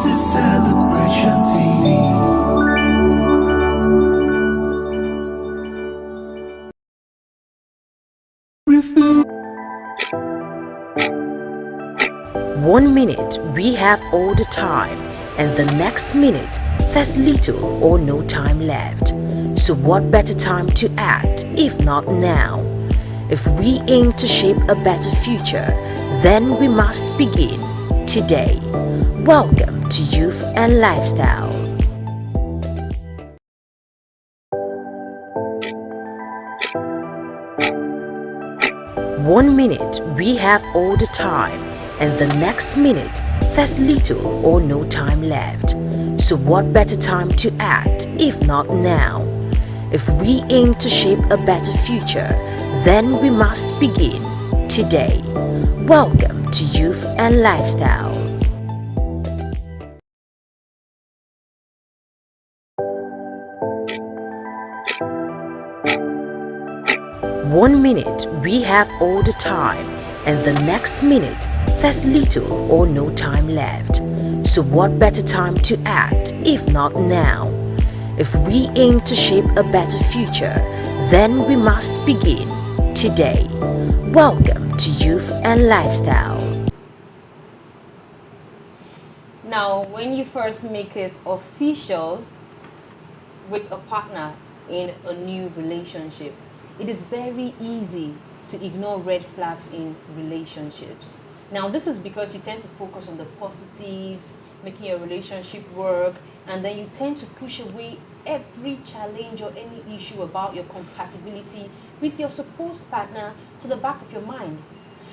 This is Celebration TV. One minute we have all the time, and the next minute there's little or no time left. So what better time to act if not now? If we aim to shape a better future, then we must begin today. Welcome to Youth and Lifestyle. One minute we have all the time, and the next minute there's little or no time left. So what better time to act if not now? If we aim to shape a better future, then we must begin today. Welcome to Youth and Lifestyle. One minute we have all the time, and the next minute there's little or no time left. So what better time to act if not now? If we aim to shape a better future, then we must begin today. Welcome to Youth and Lifestyle. Now, when you first make it official with a partner in a new relationship, it is very easy to ignore red flags in relationships. Now, this is because you tend to focus on the positives, making your relationship work, and then you tend to push away every challenge or any issue about your compatibility with your supposed partner to the back of your mind.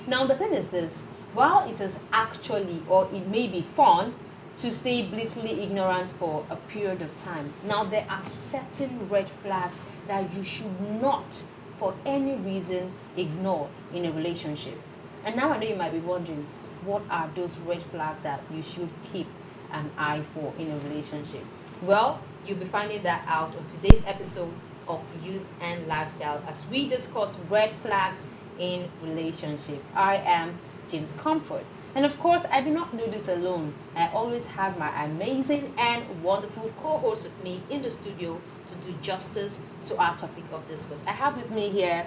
Now, the thing is this, while it is actually, or it may be fun, to stay blissfully ignorant for a period of time, now there are certain red flags that you should not, for any reason, ignore in a relationship. And now I know you might be wondering, what are those red flags that you should keep an eye for in a relationship? Well, you'll be finding that out on today's episode of Youth and Lifestyle as we discuss red flags in relationship. I am James Comfort. And of course, I do not do this alone. I always have my amazing and wonderful co-host with me in the studio to do justice to our topic of discourse. I have with me here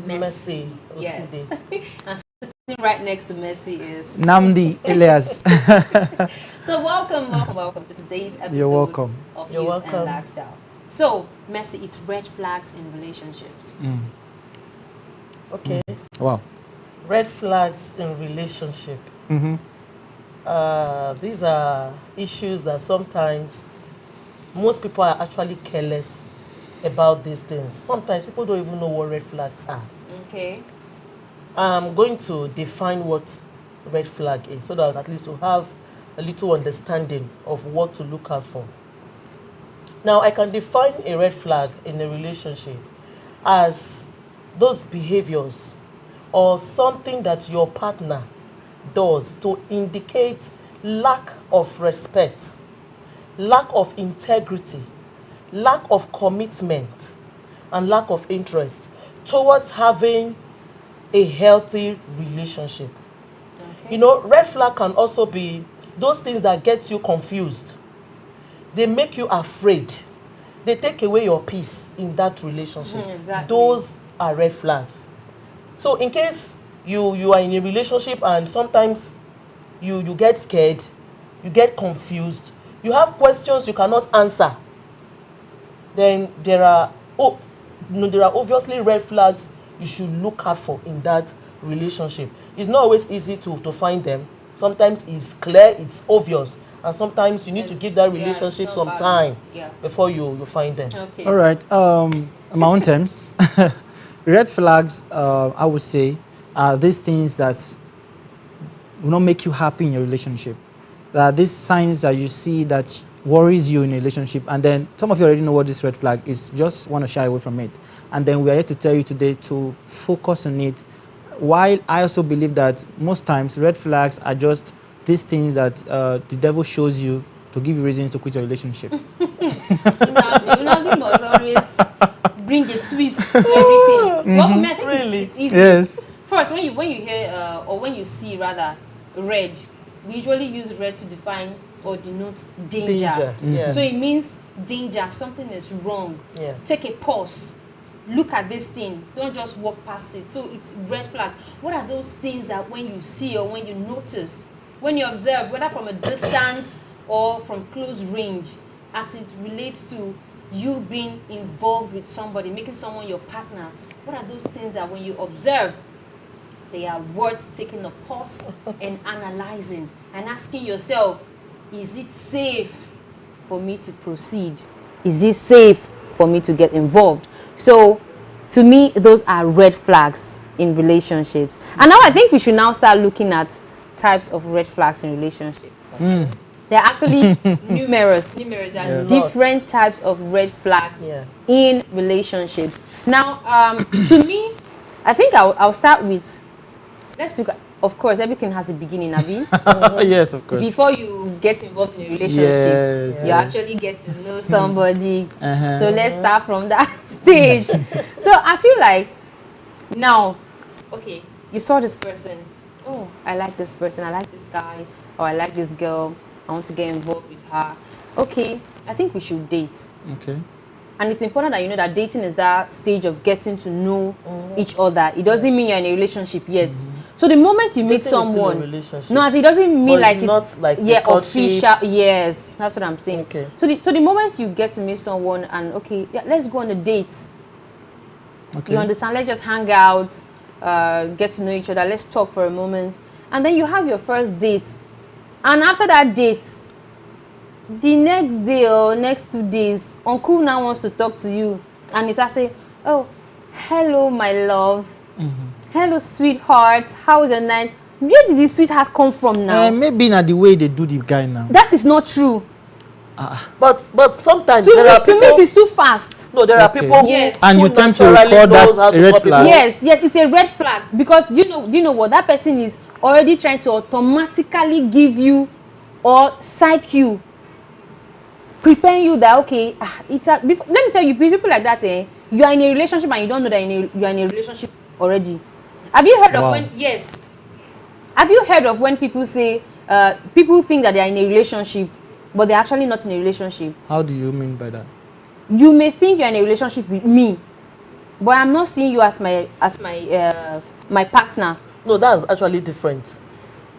Messi. Yes. And sitting right next to Messi is Nnamdi, Elias. So welcome to today's episode You're welcome. of You're Youth welcome. and Lifestyle. So, Messi, it's red flags in relationships. Okay. Wow. Red flags in relationship. Mm-hmm. These are issues that sometimes most people are actually careless about these things. Sometimes people don't even know what red flags are. Okay. I'm going to define what red flag is so that at least we'll have a little understanding of what to look out for. Now, I can define a red flag in a relationship as those behaviors or something that your partner does to indicate lack of respect, lack of integrity, lack of commitment, and lack of interest towards having a healthy relationship. Okay. You know, red flag can also be those things that get you confused. They make you afraid. They take away your peace in that relationship. Exactly. Those are red flags. So in case you are in a relationship and sometimes you get scared, you get confused, you have questions you cannot answer, then there are obviously red flags you should look out for in that relationship. It's not always easy to find them. Sometimes it's clear, it's obvious, and sometimes you need to give that relationship some time before you find them. Okay. All right. My terms. Red flags, I would say, are these things that will not make you happy in your relationship. These signs that you see that worries you in a relationship, and then some of you already know what this red flag is, just want to shy away from it. And then we are here to tell you today to focus on it. While I also believe that most times red flags are just these things that the devil shows you to give you reasons to quit your relationship. Nnamdi must always bring a twist to everything. Well, for me, I think Really? it's easy. Yes. First, when you hear or when you see rather red, we usually use red to define or denote danger. Yeah. So it means danger, something is wrong. Yeah. Take a pause. Look at this thing. Don't just walk past it. So it's red flag. What are those things that when you see or when you notice, when you observe, whether from a distance or from close range, as it relates to you being involved with somebody, making someone your partner? What are those things that when you observe, they are worth taking a pause and analyzing and asking yourself, is it safe for me to proceed? Is it safe for me to get involved? So, to me, those are red flags in relationships. And now I think we should now start looking at types of red flags in relationships. There are actually numerous. There are different types of red flags in relationships. Now, to me, I think I'll start with, let's look at, of course, everything has a beginning, Abi. Yes, of course. Before you get involved in a relationship, you actually get to know somebody. So let's start from that stage. So I feel like, now, okay, you saw this person. Oh, I like this person. I like this guy. Or I like this girl. I want to get involved with her. Okay, I think we should date. Okay. And it's important that you know that dating is that stage of getting to know each other. It doesn't mean you're in a relationship yet. So the moment you meet someone, no, as it doesn't mean like it's like official. Yes, that's what I'm saying. Okay. So the moment you get to meet someone and okay, yeah, let's go on a date. Okay. You understand? Let's just hang out, get to know each other. Let's talk for a moment, and then you have your first date. And after that date, the next day or next 2 days, uncle now wants to talk to you, and it's say, oh, hello my love, hello sweetheart, how was your night? Where did this sweetheart come from now? Maybe not the way they do the guy now. That is not true. But sometimes To there are me people, it is too fast. no, there are people Yes. And who you tend to naturally call that knows how a to red call flag? people. Yes, it's a red flag, because you know what, that person is already trying to automatically give you or psych you, preparing you that okay, let me tell you, people like that, you are in a relationship and you don't know that you are in a relationship already. Have you heard of when? Yes. Have you heard of when people say people think that they are in a relationship, but they're actually not in a relationship? How do you mean by that? You may think you're in a relationship with me, but I'm not seeing you as my partner. No, that's actually different.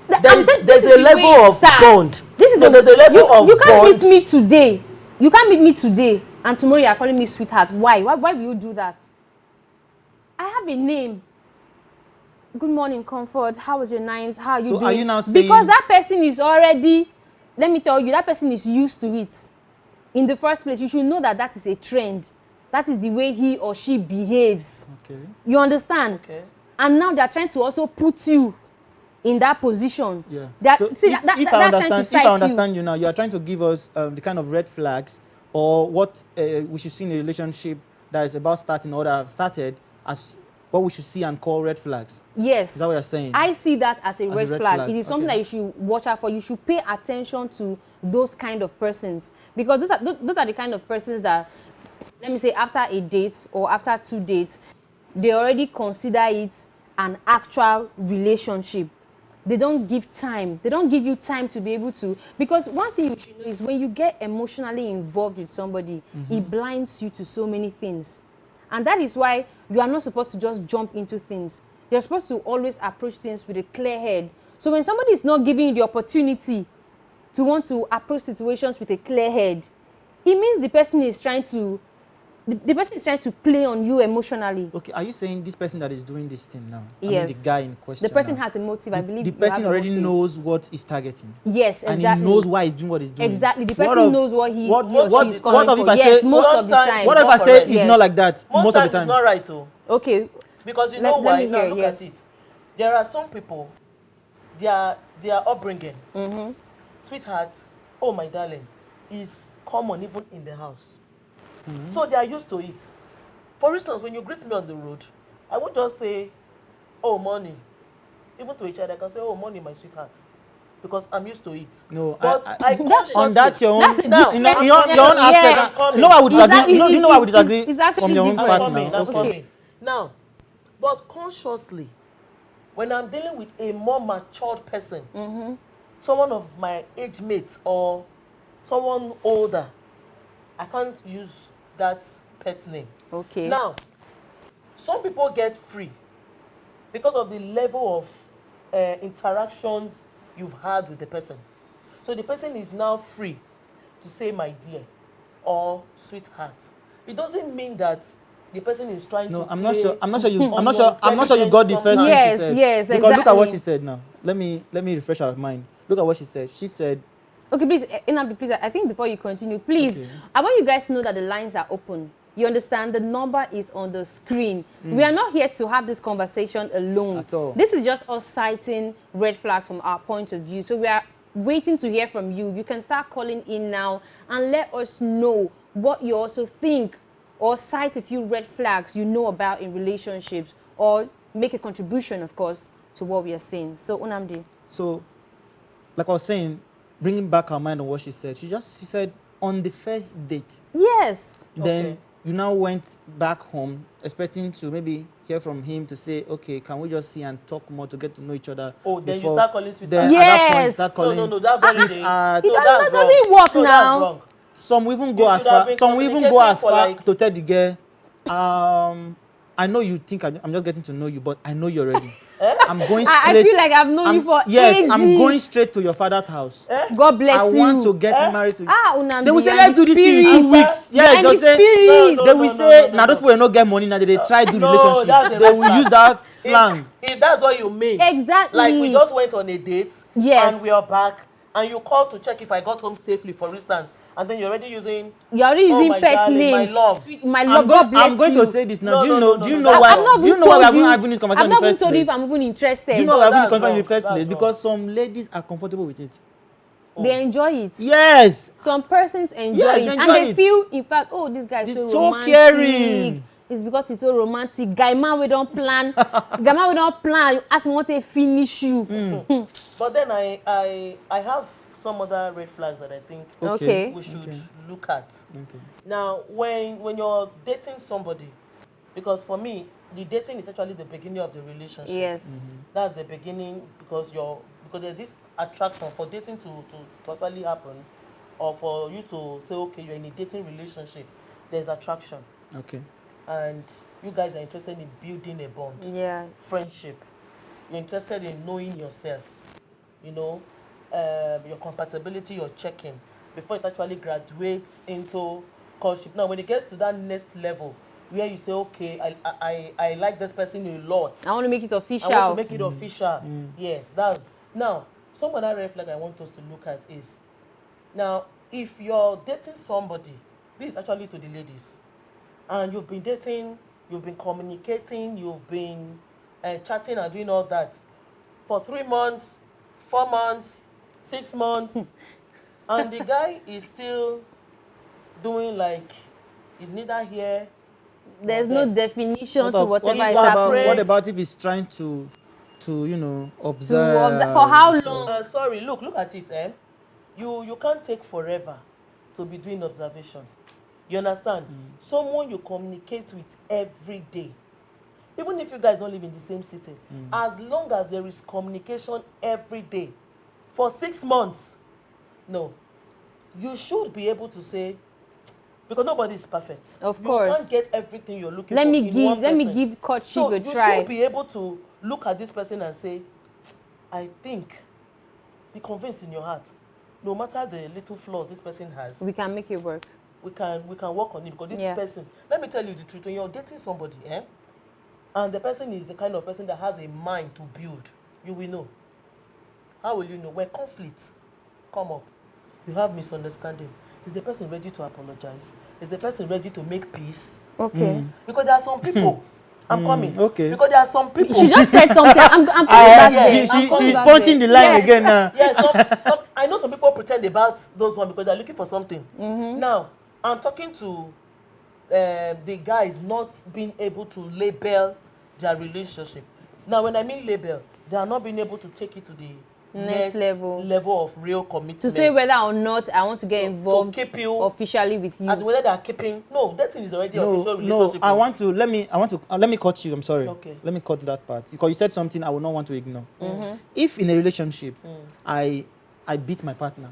There's a level of bond. This is there's a level of you can't bond. meet me today. You can't meet me today, and tomorrow you are calling me sweetheart. Why? Why will you do that? I have a name. Good morning, Comfort. How was your night? How are you doing? So are you now saying, because that person is already, let me tell you, that person is used to it. In the first place, you should know that that is a trend. That is the way he or she behaves. Okay. You understand? Okay. And now they are trying to also put you in that position. Yeah. So if I understand you now, you are trying to give us the kind of red flags or what we should see in a relationship that is about starting or that have started as what we should see and call red flags. Yes. Is that what you're saying? I see that as a red flag. flag. It is something that you should watch out for. You should pay attention to those kind of persons, because those are the kind of persons that, let me say, after a date or after 2 dates, they already consider it an actual relationship. They don't give time. They don't give you time to be able to, because one thing you should know is when you get emotionally involved with somebody, it blinds you to so many things. And that is why you are not supposed to just jump into things. You're supposed to always approach things with a clear head. So when somebody is not giving you the opportunity to want to approach situations with a clear head, it means the person is trying to play on you emotionally. Okay, are you saying this person that is doing this thing now? Yes. I mean the guy in question. The person now, has a motive. I believe the person already knows what he's targeting. Yes, exactly. And he knows why he's doing what he's doing. Exactly. The person knows what he's coming if for. I Yes, say, most of the time. What if I say it's not like that most of the time? It's not right, too. Okay. Because you know why? Now look yes. at it. There are some people, their upbringing, sweetheart, oh my darling, is common even in the house. So they are used to it. For instance, when you greet me on the road, I won't just say, oh, money. Even to each other, I can say, oh, money, my sweetheart. Because I'm used to it. No, but I on that your own, that's your own aspect. Yes. No, I would disagree. Exactly. No, you know I would disagree It's actually from your own different. partner. I'm coming. Now, but consciously, when I'm dealing with a more matured person, someone of my age mate or someone older, I can't use that pet name. Okay. Now, some people get free because of the level of interactions you've had with the person. So the person is now free to say my dear or sweetheart. It doesn't mean that the person is trying to I'm not sure. I'm not sure you. on I'm not your sure. I'm not sure you got the first thing Yes, she said. yes, Because look at what exactly. she said now. Let me refresh our mind. Look at what she said. She said, Okay, please, Nnamdi, please, I think before you continue, please, Okay. I want you guys to know that the lines are open. You understand? The number is on the screen. We are not here to have this conversation alone. At all. This is just us citing red flags from our point of view. So we are waiting to hear from you. You can start calling in now and let us know what you also think, or cite a few red flags you know about in relationships, or make a contribution, of course, to what we are saying. So, Nnamdi. so, like I was saying, bringing back our mind on what she said. She said on the first date. Yes. Then Okay. you now went back home expecting to maybe hear from him to say, okay, can we just see and talk more to get to know each other? Oh, then you before- start calling sweetheart. Then at that point, you Yes. start No, calling no, that's very sweetheart. It that's doesn't work no, now. That's wrong. Some will even go You as should have far. been Some will even go communicating as for far like- to tell the girl, I know you think I'm just getting to know you, but I know you're ready. I'm going straight. I feel like I've known you for Yes, I'm ages. going straight to your father's house. God bless I you. want to get married to you. Nnamdi, They will say, you are let's the do this thing in spirit. 2 weeks. You are Yes, in they'll the say, spirit. No, they will say, now those people will not get money, now they try to do No, relationship. that's a They red will flag. use that slang. If that's what you mean. Exactly. Like we just went on a date. Yes. And we are back. And you called to check if I got home safely, for instance. And then you're already using. You're already using my pet darling, names. my love. My love. God bless I'm going you. to say this now. No, Do you no, know? no, Do you no, know no. why? I've not Do you even know why we told you. are having this conversation I've in not the even first told you if place? I'm even interested. Do you know why No, we are having this that's conversation in wrong. the first That's place? wrong. Because some ladies are comfortable with it. They enjoy it. Yes. Some persons enjoy Yes, it, they and enjoy they it. feel, in fact, oh, this guy is He's so so romantic. caring. It's because he's so romantic. Guy man, we don't plan. Guy man, we don't plan. You ask me what they finish you. But then I have some other red flags that I think Okay. we should Okay. look at. Okay. Now, when you're dating somebody, because for me, the dating is actually the beginning of the relationship. Yes. That's the beginning because there's this attraction for dating to totally happen, or for you to say, okay, you're in a dating relationship, there's attraction. Okay. And you guys are interested in building a bond, Yeah. friendship. You're interested in knowing yourselves, you know, your compatibility, you're checking before it actually graduates into courtship. Now, when you get to that next level, where you say, okay, I like this person a lot. I want to make it official. I want to make it official. Yes, that's now. Some other red flag I want us to look at is, now, if you're dating somebody, this is actually to the ladies, and you've been dating, you've been communicating, you've been chatting and doing all that for 3 months, 4 months, 6 months, and the guy is still doing like he's neither here. There's no definition What to ab- whatever what is about- happening. What about if he's trying to observe? To observe for how long? Sorry, look at it. You can't take forever to be doing observation. You understand? Someone you communicate with every day, even if you guys don't live in the same city, as long as there is communication every day for 6 months, no, you should be able to say, because nobody is perfect. Of course. You can't get everything you're looking Let for me in one give person. courtship So a you try. should be able to look at this person and say, I think, be convinced in your heart, no matter the little flaws this person has, We can make it work. we can work on it, because this Yeah. person, let me tell you the truth, when you're dating somebody, and the person is the kind of person that has a mind to build, you will know. How will you know? When conflicts come up, you have misunderstanding. Is the person ready to apologize? Is the person ready to make peace? Okay. Because there are some people, I'm coming. Okay. Because there are some people. She just said something. I'm coming back yeah, there. I'm coming She's back punching there. the line Yes. again now. Yeah, I know some people pretend about those ones because they're looking for something. Now, I'm talking to the guys not being able to label their relationship. Now, when I mean label, they are not being able to take it to the Next level. of real commitment. To say whether or not I want to get involved keep you officially with you. as whether they are keeping. No, that thing is already official No, relationship. let me cut you. I'm sorry. Okay. Let me cut that part because you said something I will not want to ignore. If in a relationship, I I beat my partner.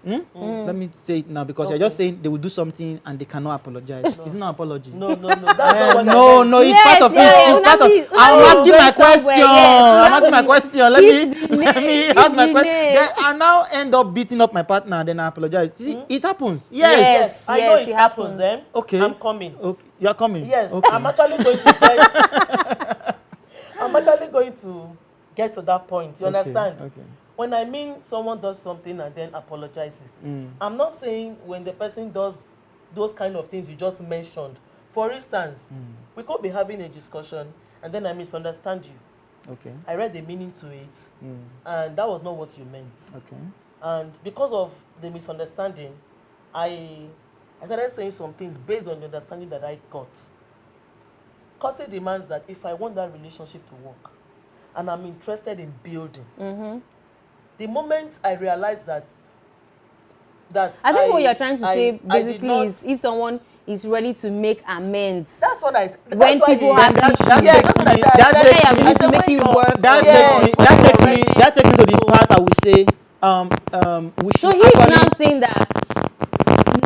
Let me say it now because you're just saying they will do something and they cannot apologize. It's not apology. No. That's not what No, it's Yes, part of yeah, it. It's part of. Nnamdi I'm is asking my going question. somewhere, yes. I'm asking my question. Let me ask my the question. name. Then I now end up beating up my partner and then I apologize. See, it happens. Yes. Yes. I know it happens. Okay. I'm coming. Okay. You are coming. Yes, Okay. I'm actually going to get. I'm actually going to get to that point. You understand? Okay. When I mean someone does something and then apologizes, I'm not saying when the person does those kind of things you just mentioned. For instance, we could be having a discussion and then I misunderstand you. Okay. I read the meaning to it, and that was not what you meant. Okay. And because of the misunderstanding, I started saying some things based on the understanding that I got. Curse demands that if I want that relationship to work, and I'm interested in building, the moment I realized that I think what you're trying to say I basically is if someone is ready to make amends. That's what I said. When people have that issues, takes me. That takes me. willing to make it work. That takes me to the part I will say. We should So he's actually. now saying that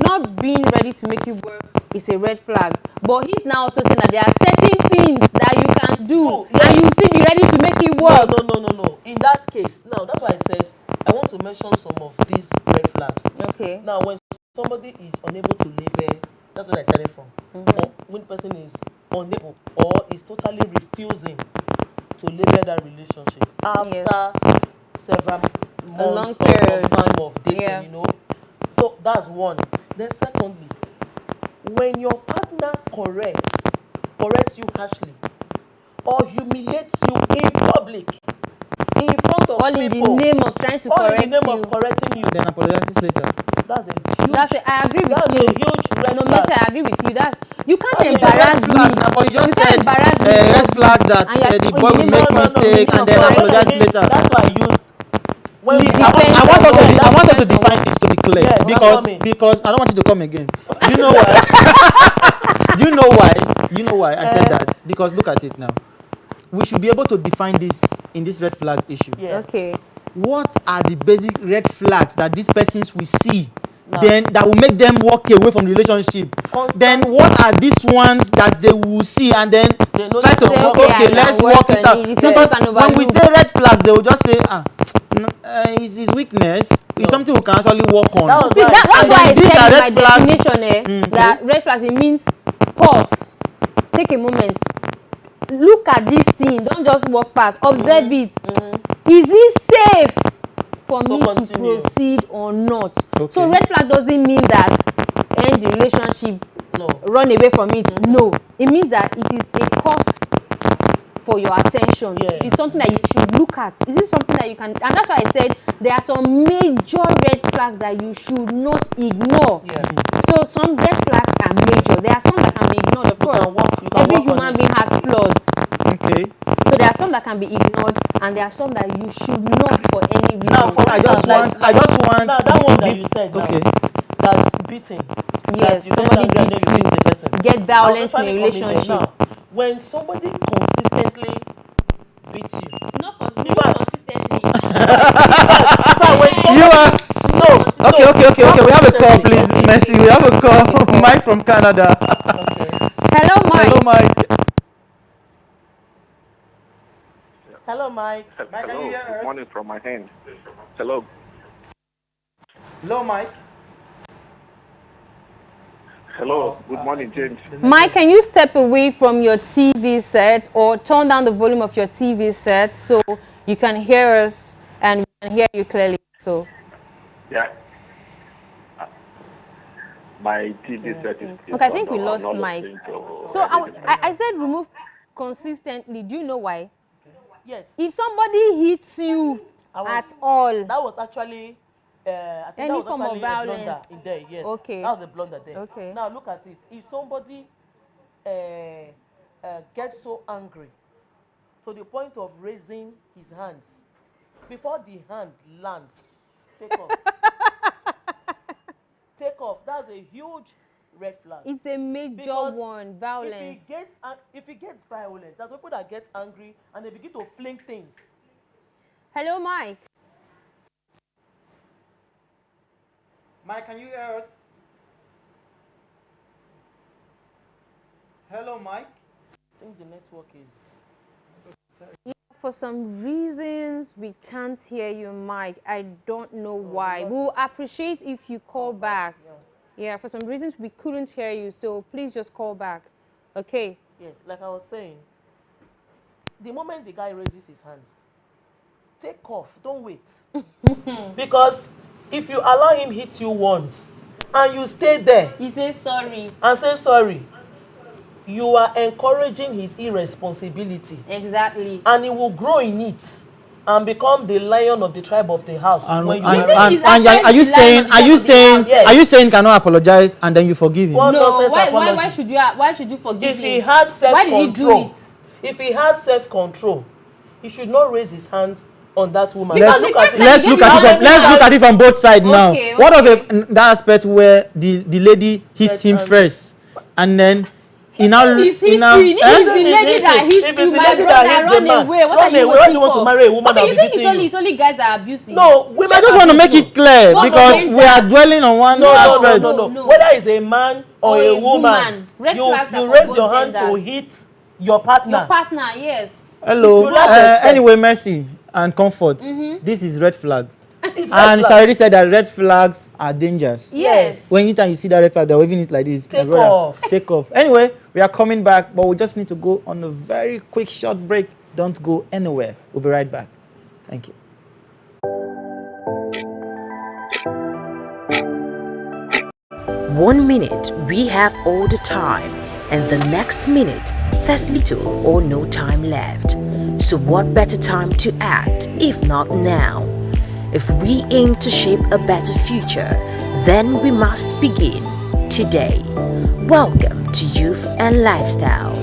not being ready to make it work is a red flag. But he's now also saying that there are certain things that you can do and you still be ready to make it work. No. In that case, now that's why I said I want to mention some of these red flags. Okay. Now, when somebody is unable to label, that's what I started from. Or when the person is unable or is totally refusing to label that relationship after several months or some time of dating, you know. So that's one. Then secondly, when your partner corrects you harshly or humiliates you in public, in front of all people, in the name of trying to all correct in the name you. of correcting you, Then apologize later. that's a huge. I agree with That's you. a huge red No, flag. Messi, I agree with you. You can't It's a embarrass red flag me. now, but you just can't said embarrass me red flags that the boy will make mistake and then apologize later. That's why I used. When It we depends I want us on to what. I want us to Depends on define what. this to be clear Yes, I'm coming. because I don't want you to come again. Do you know why? Do you know why? You know why I said that? Because look at it now. We should be able to define this in this red flag issue. Yeah. Okay. What are the basic red flags that these persons will see then that will make them walk away from the relationship? Then what are these ones that they will see and then try to say, okay, let's work it out? Because when we say red flags, they will just say, it's his weakness. It's something we can actually work on. See, that's why I said in my definition that Okay. red flags, it means pause, take a moment, look at this thing, don't just walk past, observe it. Is it safe for me to proceed or not? Okay. So red flag doesn't mean that end the relationship, run away from it. No, it means that it is a cause for your attention. It's something that you should look at. Is it something that you can, and that's why I said there are some major red flags that you should not ignore. So some red flags are major. There are some that can be ignored, of course. Every human being has flaws. Okay. So there are some that can be ignored and there are some that you should not for any reason. Now, I just want now that one that you said okay. That's beating. Yes, somebody beats you, get violence in a relationship. Now, when somebody consistently beats you, Not consistently. You are okay. We have a call, please, Messi. We have a call. Mike from Canada. Hello, Mike. Hello, Mike. Hello, Mike. Hello. Good morning from my hand. Hello. Hello, Mike. Hello. Good morning, James. Mike, can you step away from your TV set or turn down the volume of your TV set so you can hear us and we can hear you clearly? So. Yeah. My TV set is. Okay, I think we lost Mike. So I said remove consistently. Do you know why? Yes. If somebody hits you at all, that was actually I think any that was form actually of a violence blunder in there. Yes. Okay. That was a blunder there. Okay. Now look at it. If somebody gets so angry to the point of raising his hands, before the hand lands, take off. Take off. That's a huge red flag. It's a major one. Violence. If he gets violent, there's people that get angry and they begin to fling things. Hello, Mike. Mike, can you hear us? Hello, Mike. I think the network is... For some reasons, we can't hear you, Mike. I don't know why. We'll appreciate if you call back. Yeah, for some reasons, we couldn't hear you, so please just call back. Okay? Yes, like I was saying, the moment the guy raises his hands, take off, don't wait. Because if you allow him hit you once, and you stay there... He says sorry. And say sorry. You are encouraging his irresponsibility. Exactly. And he will grow in it and become the lion of the tribe of the house. And Are you saying cannot apologize and then you forgive him? No, why should you forgive him? If he has self-control, why did he do it? If he has self-control, he should not raise his hands on that woman. Let's look at it from both sides now. What of the aspect where the lady hits him first and then if it's the lady that hits you, my brother, run away. What are you waiting for? Want to marry a woman that will be beating you? It's only guys that are abusive. No, women. I just want to make it clear because we are dwelling on one aspect. No. Whether it's a man or a woman, you raise your hand to hit your partner. Your partner, yes. Hello. Anyway, mercy and comfort. This is red flag. And she already said that red flags are dangerous. Yes. When anytime you see that red flag, they're waving it like this. Take off. Take off. Anyway, we are coming back, but we just need to go on a very quick short break. Don't go anywhere. We'll be right back. Thank you. One minute, we have all the time, and the next minute, there's little or no time left. So what better time to act if not now? If we aim to shape a better future, then we must begin today. Welcome to Youth and Lifestyle.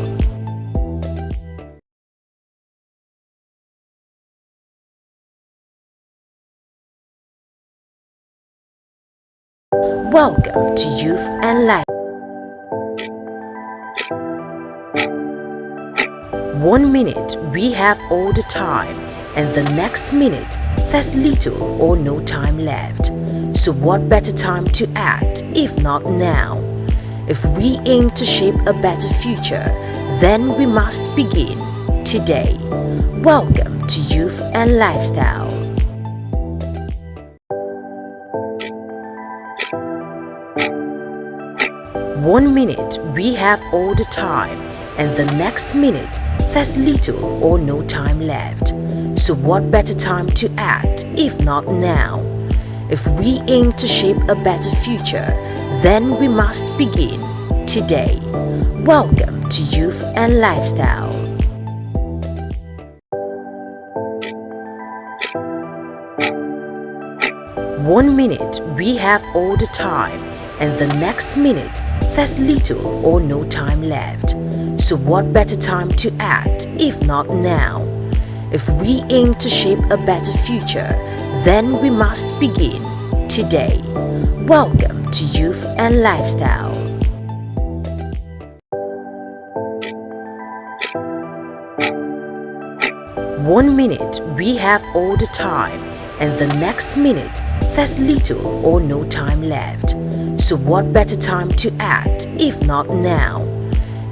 Welcome to Youth and Life. 1 minute, we have all the time, and the next minute, there's little or no time left. So what better time to act if not now? If we aim to shape a better future, then we must begin today. Welcome to Youth and Lifestyle. One minute, we have all the time, and the next minute, there's little or no time left. So what better time to act if not now? If we aim to shape a better future, then we must begin today. Welcome to Youth and Lifestyle. One minute, we have all the time, and the next minute, there's little or no time left. So what better time to act if not now? If we aim to shape a better future, then we must begin today. Welcome to Youth and Lifestyle. One minute, we have all the time, and the next minute, there's little or no time left. So what better time to act if not now?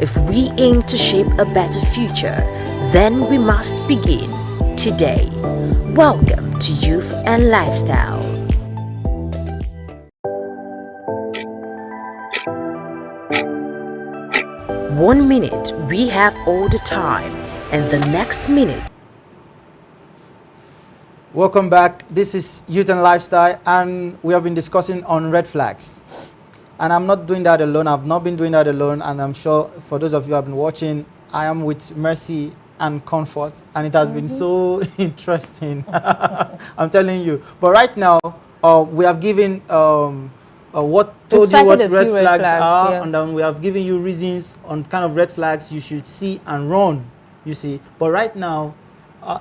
If we aim to shape a better future, then we must begin today. Welcome to Youth and Lifestyle. One minute, we have all the time, and the next minute. Welcome back. This is Youth and Lifestyle, and we have been discussing on red flags. And I'm not doing that alone. I've not been doing that alone, and I'm sure for those of you who have been watching, I am with Mercy and Comfort, and it has been so interesting. I'm telling you. But right now, we have given what told you what red flags are, and then we have given you reasons on kind of red flags you should see and run. You see. But right now,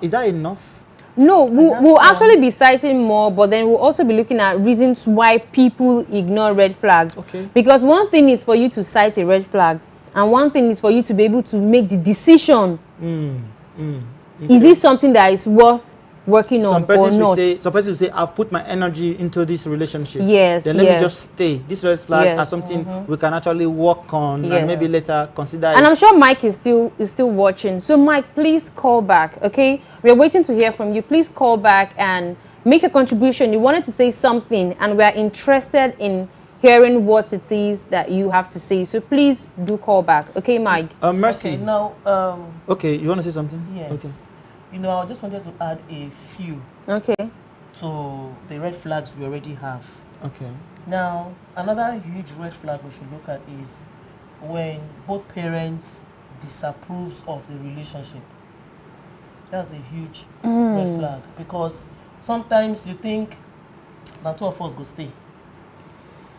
is that enough? No, we'll actually be citing more, but then we'll also be looking at reasons why people ignore red flags. Okay. Because one thing is for you to cite a red flag, and one thing is for you to be able to make the decision. Okay. Is this something that is worth working on or not. Some person will say, I've put my energy into this relationship. Yes, then let me just stay. These red flags are something we can actually work on and maybe later consider. And I'm sure Mike is still watching. So Mike, please call back. Okay, we're waiting to hear from you. Please call back and make a contribution. You wanted to say something, and we're interested in hearing what it is that you have to say. So please do call back. Okay, Mike. Mercy. Okay, now, okay, you want to say something? Yes. Okay. You know, I just wanted to add a few to the red flags we already have. Okay. Now, another huge red flag we should look at is when both parents disapproves of the relationship. That's a huge red flag, because sometimes you think, now two of us go stay.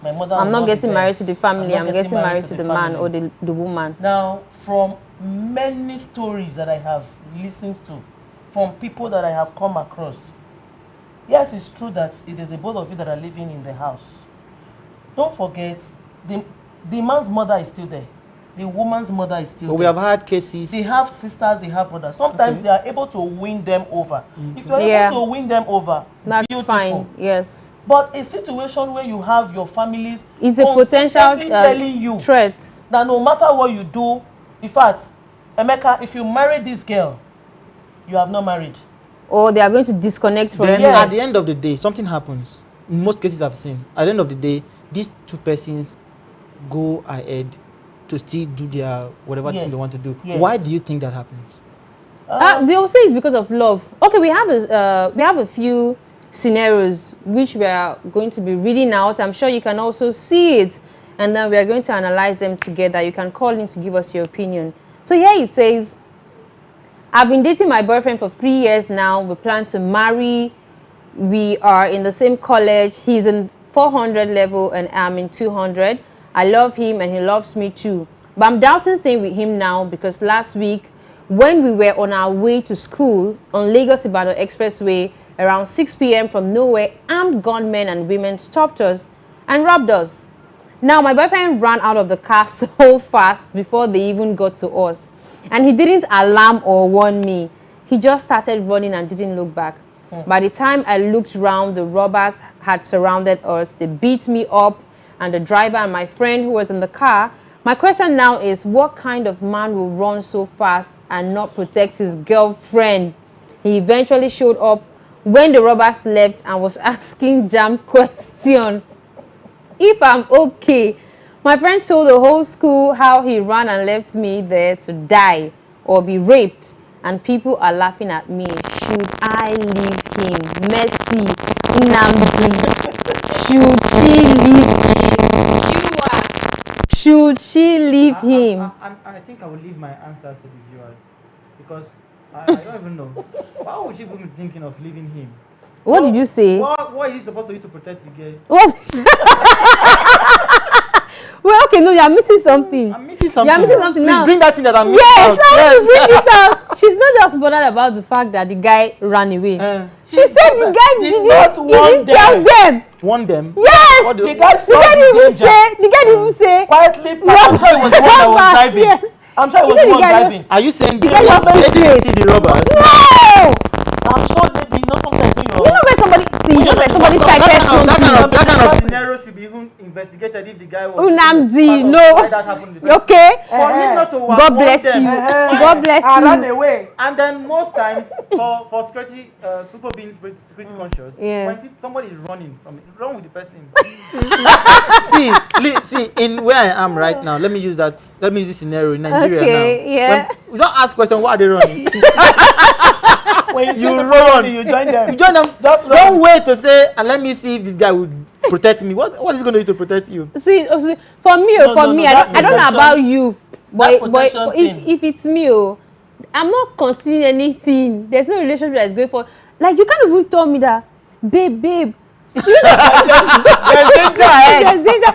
My mother I'm not getting married to the family. I'm getting married to the man or the woman. Now, from many stories that I have listened to, from people that I have come across, yes, it's true that it is the both of you that are living in the house. Don't forget, the man's mother is still there. The woman's mother is still there. We have had cases. They have sisters, they have brothers. Sometimes they are able to win them over. If you're able to win them over, that's beautiful. fine. Yes. But a situation where you have your families, it's a potential telling you threat that no matter what you do, in fact, Emeka, if you marry this girl, you have not married. Or they are going to disconnect from you. Then at the end of the day, something happens. In most cases I've seen, at the end of the day, these two persons go ahead to still do their whatever thing they want to do. Why do you think that happens? They will say it's because of love. Okay, we have a few scenarios which we are going to be reading out. I'm sure you can also see it, and then we are going to analyze them together. You can call in to give us your opinion. So here it says, I've been dating my boyfriend for 3 years now. We plan to marry. We are in the same college. He's in 400 level and I'm in 200. I love him and he loves me too. But I'm doubting staying with him now because last week when we were on our way to school on Lagos-Ibadan Expressway around 6 p.m. from nowhere, armed gunmen and women stopped us and robbed us. Now my boyfriend ran out of the car so fast before they even got to us. And he didn't alarm or warn me. He just started running and didn't look back. By the time I looked round, the robbers had surrounded us. They beat me up and the driver and my friend who was in the car. My question now is, what kind of man will run so fast and not protect his girlfriend? He eventually showed up when the robbers left and was asking jam question. If I'm okay. My friend told the whole school how he ran and left me there to die or be raped, and people are laughing at me. Should I leave him? Mercy, Nnamdi. Should she leave him? Viewers, should she leave him? I think I will leave my answers to the viewers because I don't even know. Why would she be thinking of leaving him? What did you say? What is he supposed to use to protect the girl? What? Well, okay, no, you're missing something. I'm missing something. You're missing something now. Please bring that thing that I'm missing Yes, out. I will bring it out. She's not just bothered about the fact that the guy ran away. She said the guy didn't tell them. Warn them? Yes! The guy didn't even say. Quietly, I'm sure it was the one that was driving. Yes. I'm sure it was the one driving. Are you saying The guy was they didn't see the robbers? No! I'm sure they know sometimes when You know when somebody cited That kind of scenario should be even investigated if the guy was Nnamdi, why that happened. okay. For him not to God bless you. God bless I ran you. away. And then most times for security, people being security conscious, Yes. when somebody is running from it, run with the person. see, in where I am right now, let me use this scenario in Nigeria now. Yeah. When we don't ask question, why are they running? When you You run, run. you join them. You join them. Just run. Don't wait to say, and let me see if this guy will protect me. What is he going to use to protect you? See, for me, No, I don't know about you, but protection thing. if it's me, I'm not considering anything. There's no relationship that is going for. Like, you can't even tell me that, babe. There's danger ahead. There's danger.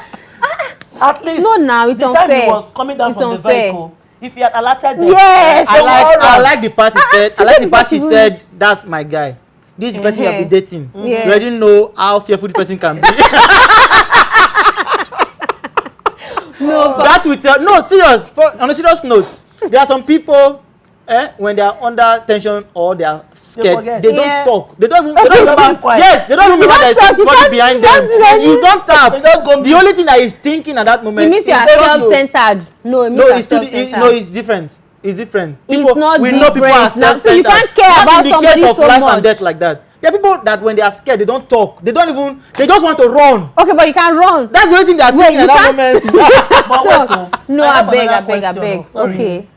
At least. No, now it's the unfair. time he was coming down It's from unfair. the vehicle, if he had alerted them. Yes. I like the part he said. she I like said the the part part she she said. That's my guy. This is the person you have been dating. Yes. You already know how fearful this person can be. No, That will tell. No, serious. On a serious note, there are some people, when they are under tension or they are scared, forget. they Yeah. don't talk. They don't even remember. quiet. Yes, they don't remember don't there's talk, you somebody can't- behind you them. can't do anything. You don't tap. They just go The mute. only thing that he's thinking at that moment It means you are is just to- self-centered. No, it means No, you are it's too, self-centered. no, it's different. It's different. It's not we know people are different. Now, so you self-centered. can't care Not about in the somebody case of so life much. and death like that. There are people that when they are scared, they don't talk. They don't even. They just want to run. Okay, but you can run. That's the only thing they are Wait, thinking at you that can't- moment. But wait, oh, No, I I have beg, another I beg, I question, beg. oh, sorry. Okay.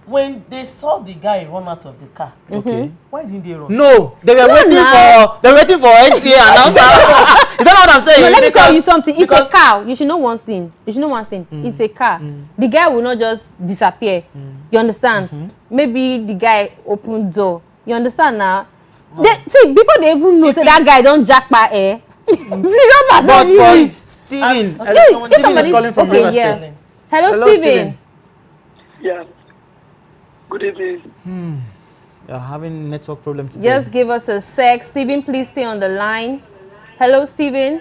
When they saw the guy run out of the car, Okay. why didn't they run? No, they were waiting now. for. They were waiting for NTA announcer. Is that what I'm saying? No, let me tell you Because- something. It's a because- car. You should know one thing. It's a car. The guy will not just disappear. You understand? Maybe the guy opened door. You understand now? See, before they even know, say that guy don't jackpot air. But Steven, Okay, Steven is calling from River yeah. State. Hello, Hello, Steven. Yeah. Good evening. You're having network problem today. Just give us a sec. Steven, please stay on the line. Hello, Steven.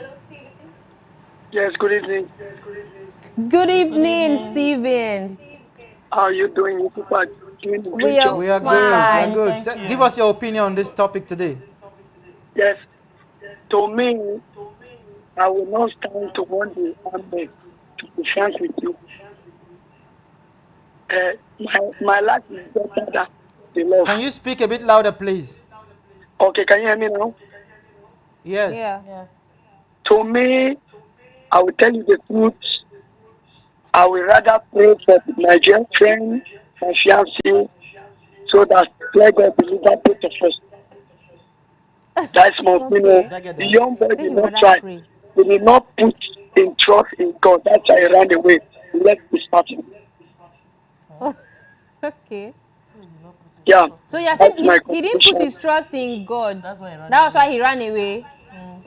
Yes, good evening. Good evening, Steven. How are you doing? You people are doing a We great are job. We are good. Fine. We are good. Thank you. Give us your opinion on this topic today. Yes. To me, I will not stand to want the army to be frank with you. My life is better than the love. Can you speak a bit louder, please? Okay, can you hear me now? Yes. Yeah. To me, I will tell you the truth. I will rather pray for my girlfriend, my fiancé, so that let God deliver both of us. That's my opinion. The young boy did not try. He did not put in trust in God. That's why he ran away. He left his party. Okay. Yeah. So you're That's saying my he didn't put conclusion. his trust in God. That's why he ran That was why he ran away.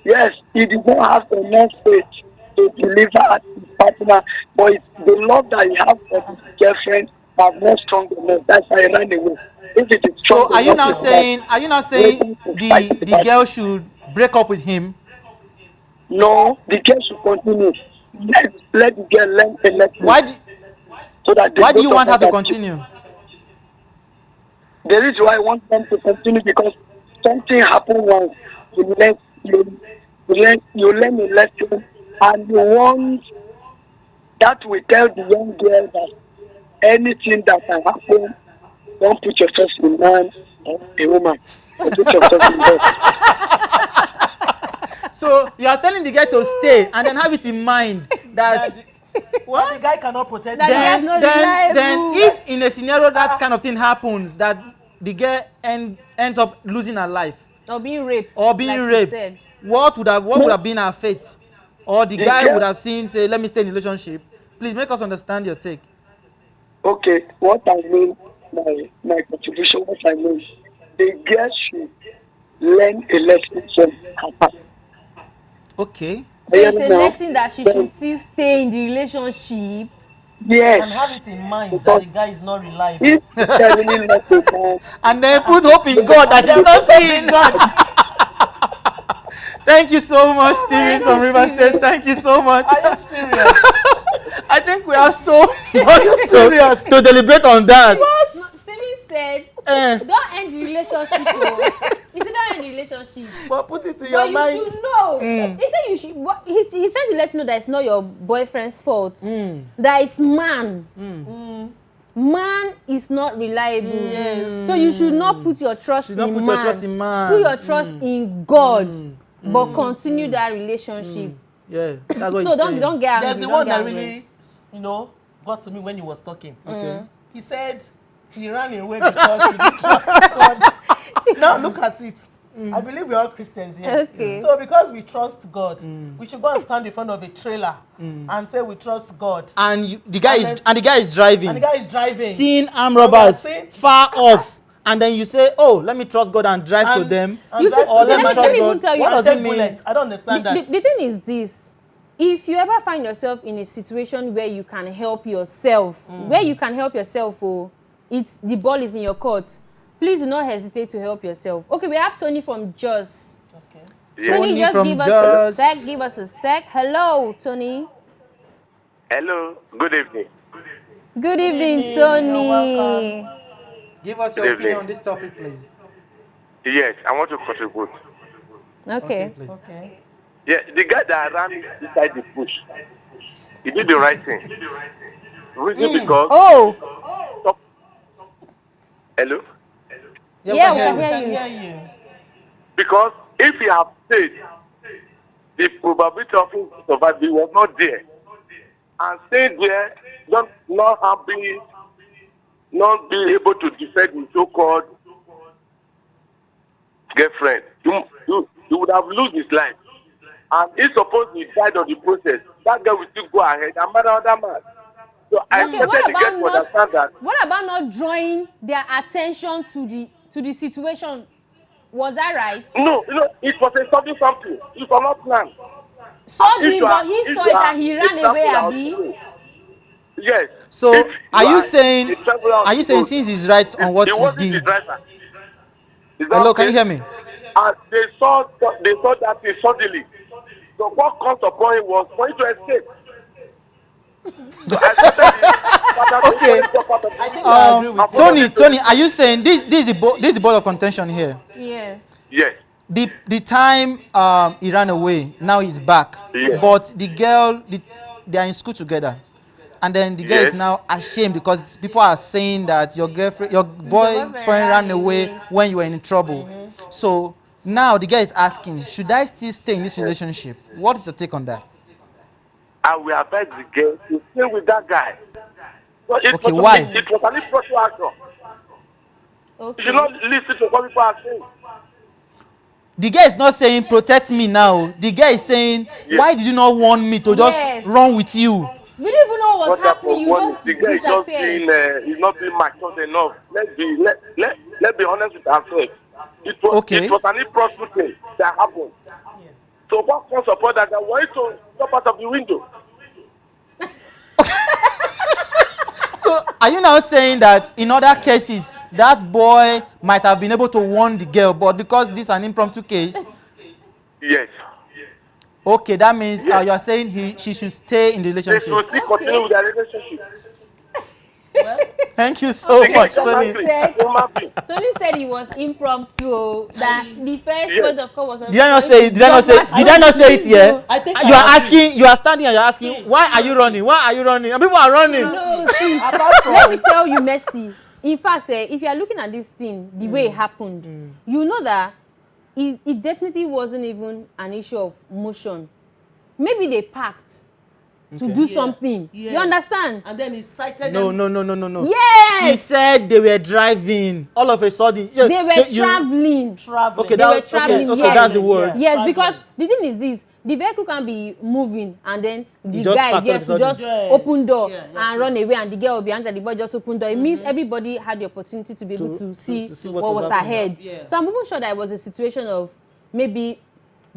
Yes, he did not have enough faith to deliver his partner, but the love that he has for his girlfriend was not strong enough. That's why he ran away. If it is strong So are you enough, now saying the girl should break up with him? no, the girl should continue. Let the girl learn a lesson. So that Why do you both want of her to us are- continue? The reason why I want them to continue because something happened once. You learn a lesson, and you want that will tell the young girl that anything that can happen, don't put your trust in man or a woman. Put your trust in God. So you are telling the guy to stay and then have it in mind that What? The guy cannot protect That them. guy- then, not then, reliable. then if in a scenario that kind of thing happens, that the girl ends up losing her life Or being raped. or being like you raped, said. what would have been her fate? Or the The guy girl- would have seen, say, let me stay in a relationship. Please make us understand your take. Okay, what I mean, my contribution, what I mean, the girl should learn a lesson from her past. Okay. So it's a Now, lesson that she should still stay in the relationship. Yes. And have it in mind that the guy is not reliable. If the girl really loves a man, And then put hope in God that she's not seeing God. Thank you so much, Steven from River State. Thank you so much. Are you serious? I think we have so much to deliberate on that. No, Steven said, Eh. don't end the relationship. Oh. He said, don't end the relationship. But put it in But your you mind. should know. He said you should. He's trying to let you know that it's not your boyfriend's fault. That it's man. Man is not reliable. So you should not put your trust in man. Put your trust in man. Put your trust in God. But continue that relationship. Yeah, that's what So he's saying. don't get angry. There's the don't one get that angry. really, got to me when he was talking. Okay. He said he ran away because he didn't trust God. Now look at it. I believe we're all Christians here. Okay. So because we trust God, we should go and stand in front of a trailer and say we trust God. And the guy is And driving. And the guy is driving. Seeing armed robbers seeing- far off. And then you say, oh, let me trust God and drive to And- them. and You drive see- to Or them let me and trust take- even God. tell you- What and does it take mean? bullet. I don't understand The that. thing is this. If you ever find yourself in a situation where you can help yourself, the ball is in your court, please do not hesitate to help yourself. Okay, we have Tony from Jos. Okay. Tony, Tony just from give us a Jos. sec. Give us a sec. Hello, Tony. Hello, good evening. Good evening, You're Tony. welcome. Give us Good your evening. opinion on this topic, please. Yes, I want to contribute. Okay. Please. Okay. Yeah, the guy that ran inside the bush, he did the right thing. Reason because Oh, stop. Hello? yeah, we we can can hear Can you. hear you. Because if he had stayed, the probability of him surviving was not there. And staying there, not be able to defend his so-called girlfriend. You would have lost his life. And if suppose he died on the process, that guy will still go ahead and marry another man. So I Okay, expected the guy to understand that. what about not drawing their attention to the situation? Was that right? No, it was a something. It was not planned. Something, but he saw it and he ran away, Abi. Yes. So If are you a saying traveler on the road, since he's right on what he he wasn't the did? driver. Is that Hello, okay? can you hear me? And they saw that thing suddenly. So what comes upon him was for him to escape. So I Okay. I think I agree with you. Tony, are you saying this is the ball of contention here? Yes. Yes. The time he ran away, now he's back. Yes. But the girl, they are in school together, and then the girl is Yes. now ashamed because people are saying that your boyfriend ran away when you were in trouble. So now the girl is asking, should I still stay in this relationship? What is your take on that? I will advise the girl to stay with that guy. So Okay, why? It was an improper action. You Okay. should not listen to what people are saying. The guy is not saying protect me now. The guy is saying, Yes. why did you not want me to just Yes. run with you? We didn't even know what was What type happening. of You one just the guy is just being disappeared. he's not being matured enough. Let's be honest with ourselves. It was an improper thing that happened. So what can support that? I want to jump out of the window. So are you now saying that in other cases that boy might have been able to warn the girl, but because this is an impromptu case, Yes. okay, that means Yes. you are saying she should stay in the They relationship. should still continue with their relationship. Thank you so much, Tony. Tony said it was impromptu. That the first Yes. point of call was. Did I not say it? Did I not say it here? I think You I are agree. asking, you are standing and you are asking, See, why are you running? Why are you running? And people are running. No, see, Apart let me from tell you, Messi. In fact, if you are looking at this thing, the way it happened, you know that it definitely wasn't even an issue of motion. Maybe they packed to do something. Yeah. You understand? and then he cited No. them Yes. She said they were driving. All of a sudden, They were traveling. traveling. Okay, They were okay, traveling. okay, Yes. that's the word. Yes, traveling. because the thing is this: the vehicle can be moving, and then the just guy parked all of a just sudden. Yes. open door Yeah, and true. run away, and the girl will be angry. The boy just open door. It means everybody had the opportunity to be able to see what what was was happening. ahead. Yeah. So I'm even sure that it was a situation of maybe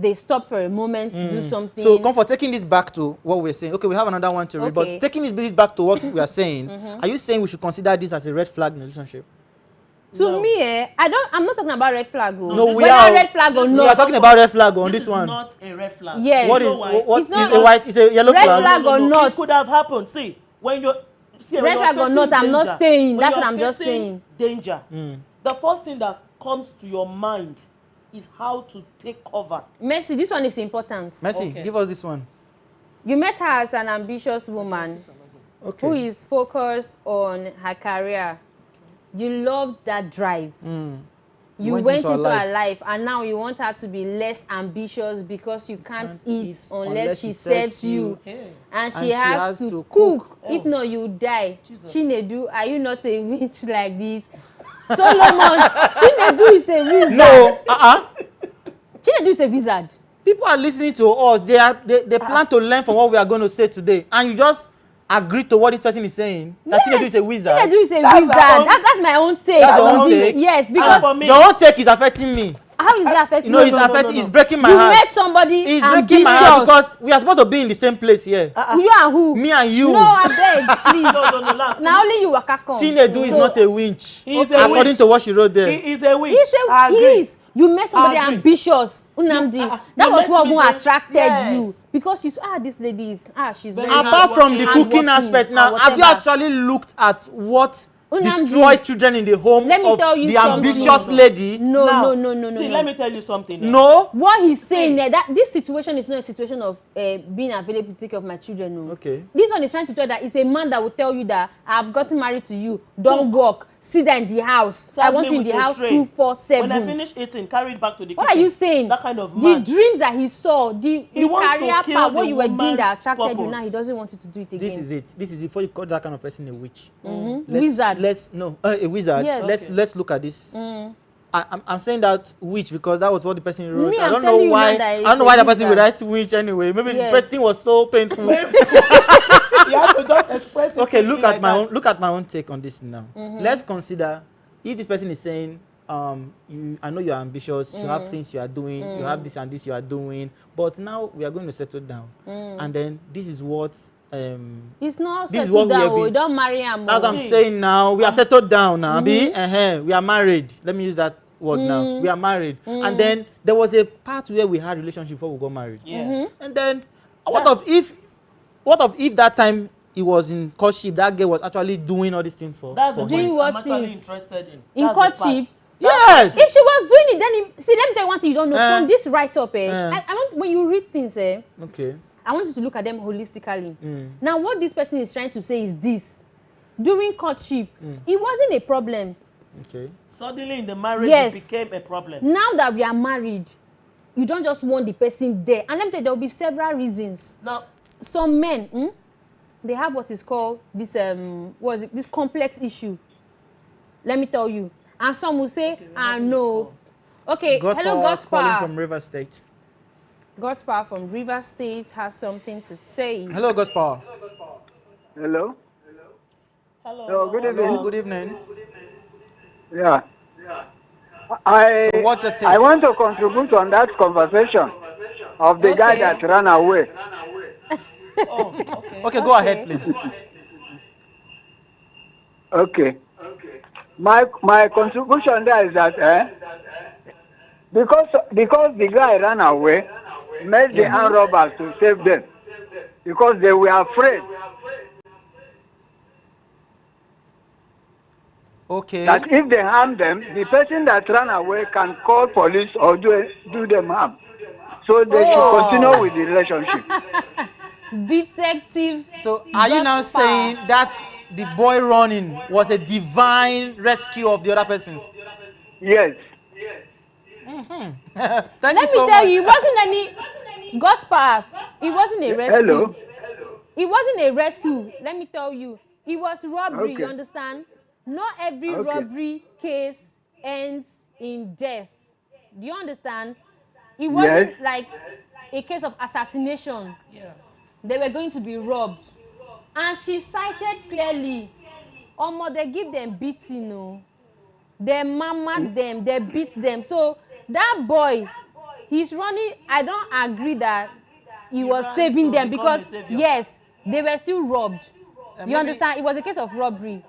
they stopped for a moment to do something. So, Comfort, taking this back to what we're saying. Okay, we have another one to read, Okay. but taking this back to what we are saying, are you saying we should consider this as a red flag in a relationship? To me, I'm not talking about red flag. No, we whether are. red flag or This We not. are talking about red flag on this is one. not a red flag. Yes. What You is know why? what It's not is a white? It's a yellow red flag. flag or not. It could have happened. See, when you're Red when you're flag or facing not, I'm not danger, staying. when That's you're what I'm just facing saying. Danger. The first thing that comes to your mind is how to take cover. Mercy, this one is important. Messi, Okay. give us this one. You met her as an ambitious woman who Okay. is focused on her career. You loved that drive. You went into her life, and now you want her to be less ambitious because you can't eat unless she serves you. Okay. And And she has to cook. If not, you die. Jesus. Chinedu, are you not a witch like this? Solomon, Chinedu is a wizard. No, Chinedu is a wizard. people are listening to us. They plan to learn from what we are going to say today, and you just agree to what this person is saying. That Chinedu is a wizard. Chinedu is a That's wizard. our own- That's my own take. That's your on own this. take? Yes, And because for me, Your own take is affecting me. how is that affecting You know, it's you? affecting. no. It's breaking my You heart. met somebody It's breaking my heart ambitious. because we are supposed to be in the same place here. You and who? Me and you. No, I beg, please. no, laugh. Now only you waka come. Chinedu is So, not a winch. He's a According witch. to what she wrote there. He is a witch. He is. You met somebody I agree. ambitious. Nnamdi. That you was met what me even there. attracted Yes. you. Because you saw, this lady is, she's very Very Apart from the hardworking cooking aspect, now and have you whatever. actually looked at what destroy children in the home let me of tell you the something. ambitious lady. No. See, let me tell you something. No. What he's saying there, that this situation is not a situation of being available to take care of my children. No. Okay. This one is trying to tell that it's a man that will tell you that I've gotten married to you. Don't work. Sit there in the house. I want you in the house 2-4-7. When I finish eating, carry it back to the kitchen. What are you saying? That kind of man. The dreams that he saw, the career path, what you were doing that attracted you, now he doesn't want you to do it again. This is it. This is it. Before you call that kind of person a witch. Wizard. A wizard. Yes. Let's look at this. I'm saying that witch because that was what the person wrote. Me, I don't know why. I don't know why the person would write witch anyway. Maybe the person was so painful. You have to just express it. Okay, look at my own take on this now. Let's consider if this person is saying, I know you're ambitious, you have things you are doing, you have this and this you are doing, but now we are going to settle down. And then this is what it's not this is settled what down. We don't marry him. That's what I'm saying now. We have settled down now. We are married. Let me use that word now. We are married. And then there was a part where we had a relationship before we got married. And then what of if that time he was in courtship, that girl was actually doing all these things for That's the him? point I'm actually interested in. In courtship? Yes. If she was doing it, then see, let me tell you one thing you don't know. From this write-up, I want, when you read things, okay, I want you to look at them holistically. Now, what this person is trying to say is this. During courtship, it wasn't a problem. Okay. Suddenly in the marriage, it became a problem. Now that we are married, you don't just want the person there. And let me tell you, there will be several reasons. Now, some men, they have what is called this, this complex issue. Let me tell you. And some will say, no. Okay, hello, God's Power. From River State. God's Power from River State has something to say. Hello, God's Power. Hello. hello. Good evening. Hello, good evening. Yeah. So what's your take? I want to contribute on that conversation of the guy that ran away. Okay, go ahead, please. Okay. My contribution there is that because the guy ran away, made the armed robbers to save them because they were afraid that if they harm them, the person that ran away can call police or do them harm. So they should continue with the relationship. Detective. So are you now saying that the boy running was a divine rescue of the other persons? Yes. Thank Let you me so tell much. you, it wasn't any God's Power. It wasn't a rescue. Hello. It wasn't a rescue. Let me tell you, it was robbery. Okay. You understand? Not every robbery case ends in death. Do you understand? It wasn't like a case of assassination. Yeah. They were going to be robbed, and she cited clearly. They give them beating, no. They mama them, they beat them. So that boy, he's running. I don't agree that he was saving them because yes, they were still robbed. You understand? It was a case of robbery.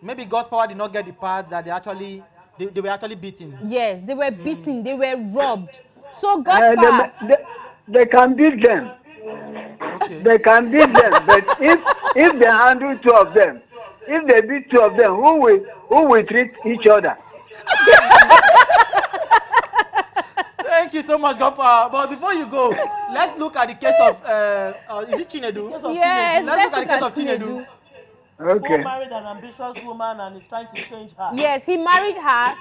Maybe God's Power did not get the part that they were actually beaten. Yes, they were beaten. They were robbed. So God's Power. They can beat them. Okay. They can beat them, but if they handle two of them, if they beat two of them, who will treat each other? Thank you so much, God Power. But before you go, let's look at the case of is it Chinedu? Yes, Let's look at the case of Chinedu. Okay. Who married an ambitious woman and is trying to change her. Yes, he married her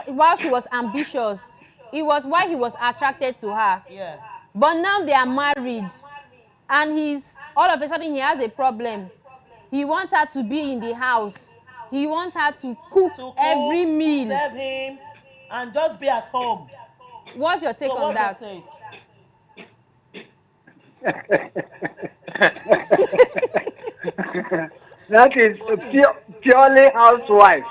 while she was ambitious. It was why he was attracted to her. Yeah. But now they are married, and all of a sudden he has a problem. He wants her to be in the house. He wants her to cook every meal. Serve him, and just be at home. What's your take on that? That is purely housewife.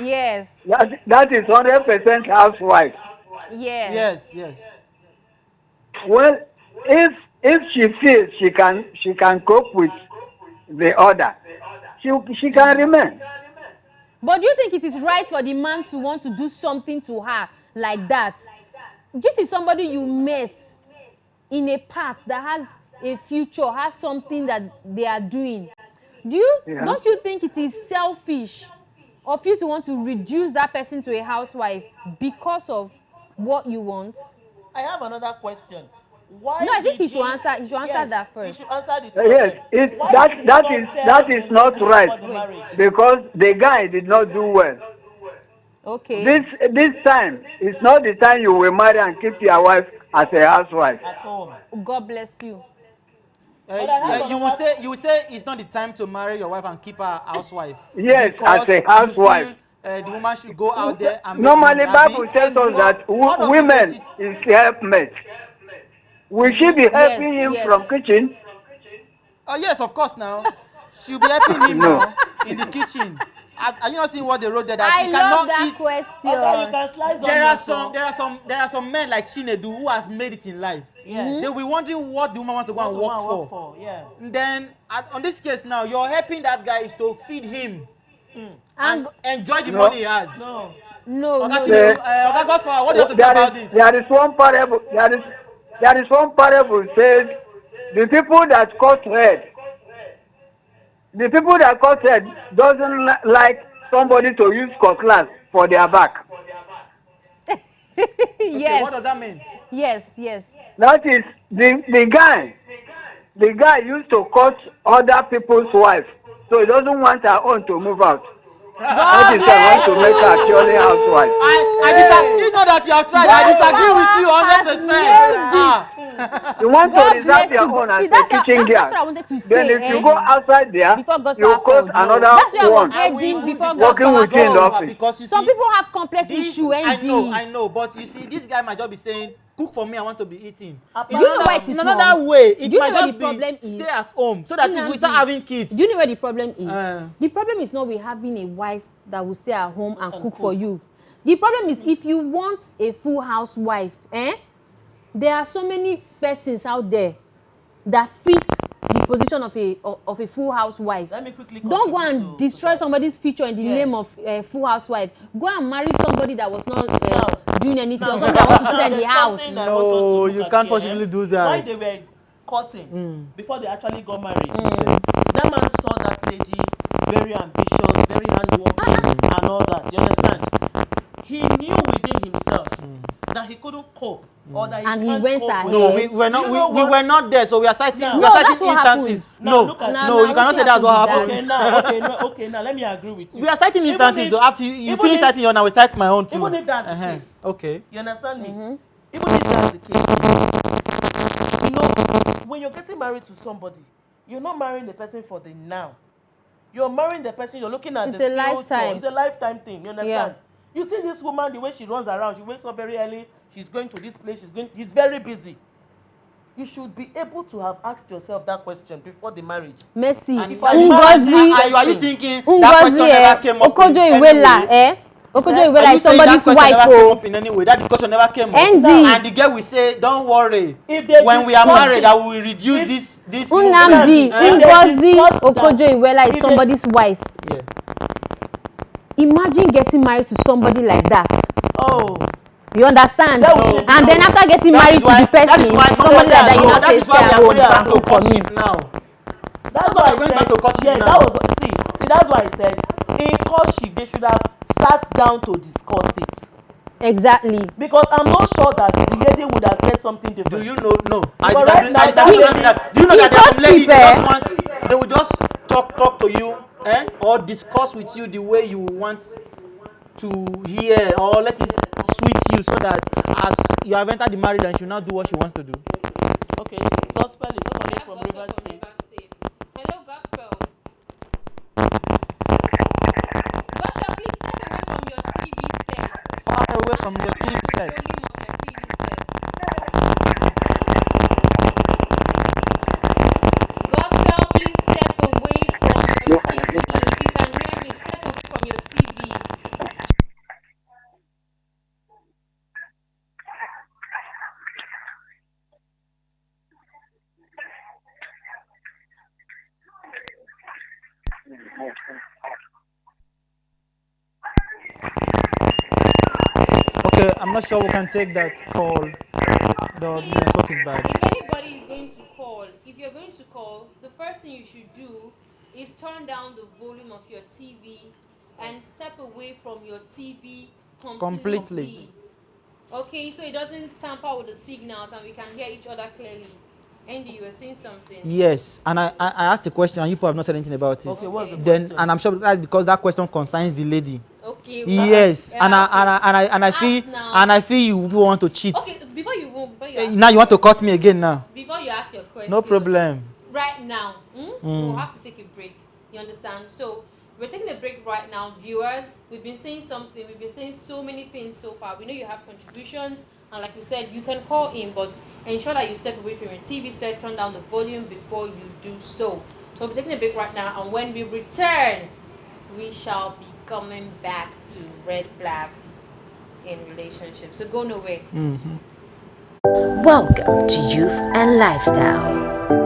Yes. That is 100% housewife. Yes. Yes. Well, if she feels she can cope with the other, she can remain. But do you think it is right for the man to want to do something to her like that? This is somebody you met in a path that has a future, has something that they are doing. Don't you think it is selfish of you to want to reduce that person to a housewife because of what you want? I have another question. Why No, I think did he should answer. He should answer that He first. should answer the two of Yes, them. Why did he not tell that the is not lady right before the marriage? because the guy did not do well. Okay. This time is not the time you will marry and keep your wife as a housewife. At home. God bless you. You will say it's not the time to marry your wife and keep her housewife. Yes, because as a housewife. You feel, the woman should go out there and Normally, make money. Bible tells us that What of women it is helpmate. Will she be helping him from kitchen? Oh yes, of course. Now she'll be helping him now in the kitchen. Are you not seeing what they wrote there? That I he love cannot that eat. question. Okay, you can slice There are some men like Chinedu who has made it in life. Yes. They'll be wondering what the woman wants to go and work for. Yeah. And then on this case now, you're helping that guy is to feed him and enjoy the money he has. No. Okay, Gospel, what do you have to say about this? There is one parable. There is one parable says the people that cut head. The people that cut head doesn't like somebody to use cutlass for their back. Yes. What does that mean? Yes. That is the guy. The guy used to cut other people's wife, so he doesn't want her own to move out. That is why I want to make her purely housewife. It's not that you have tried. I disagree with you 100%. You want to reserve your own as a kitchen girl. That's what I wanted to say. Then if you go outside there, you cut another one working within the office. Because you some see, people have complex issue. I know, but you see, this guy might just be saying, "Cook for me, I want to be eating." Do you know why it is in another way, it might just be stay at home so that if we start having kids. Do you know where the problem is? The problem is not we having a wife that will stay at home and cook for you. The problem is if you want a full housewife, there are so many persons out there that fit the position of a full housewife. Let me quickly don't go and destroy somebody's future in the name of full housewife. Go and marry somebody that was not doing anything or somebody that wants to sit in the house. No, you can't possibly do that. Why they were courting before they actually got married? That man saw that lady very ambitious, very hardworking, and all that. You understand? He knew within himself that he couldn't cope. Or that and he went ahead. No, we were not. We were not there, so we are citing. We are citing instances. No, you cannot say that's what happened. Okay, now let me agree with you. We are citing instances. So after you finish citing your, now we cite my own too. Even if that's the case, okay. You understand me? Even if that's the case, you know, when you're getting married to somebody, you're not marrying the person for the now. You're marrying the person. You're looking at it's the a future. lifetime. It's a lifetime thing. You understand? Yeah. You see this woman, the way she runs around. She wakes up very early. She's going to this place. She's very busy. You should be able to have asked yourself that question before the marriage. Messi, Ngozi, are you thinking that question never came up? Okojo Iweala, Okojo Iweala is somebody's wife. That discussion never came up. And the girl will say, "Don't worry. When we are married, I will reduce this." Nnamdi, Ngozi, Okojo Iweala is somebody's wife. Yeah. Imagine getting married to somebody like that. Oh. You understand? And then after getting married to the person, somebody like that, you now say, "Stay at home and cook for me." That's why I going back to courtship now. See, that's why I said in courtship they should have sat down to discuss it. Exactly. Because I'm not sure that the lady would have said something different. Do you know? No. I disagree with that. Do you know that there are some ladies they will just talk to you, or discuss with you the way you want to hear, or let it suit you, so that as you have entered the marriage, and she will now do what she wants to do. Okay. Gospel is coming from Rivers State. Hello, Gospel. Gospel, please step away from your TV set. Far away from your TV set. Gospel, please step away from your TV. If you can hear me, step away from your TV. Okay, I'm not sure we can take that call. The network is bad. If anybody is going to call, if you're going to call, the first thing you should do is turn down the volume of your TV and step away from your TV completely. Okay, so it doesn't tamper with the signals and we can hear each other clearly. Andy, you were saying something. Yes, and I asked the question and you people have not said anything about it. Okay, what's the Then, question? and I'm sure that's because that question concerns the lady. Okay. Yes, Yeah, and I Ask feel now. you want to cheat. Okay, before you ask Now you your want to cut question, me again now. Before you ask your question. No problem. Right now, we'll have to take a break. You understand? So we're taking a break right now, viewers. We've been saying something. We've been saying so many things so far. We know you have contributions, and like we said, you can call in, but ensure that you step away from your TV set, turn down the volume before you do so. So we're taking a break right now, and when we return, we shall be coming back to red flags in relationships. So go nowhere. Welcome to Youth and Lifestyle.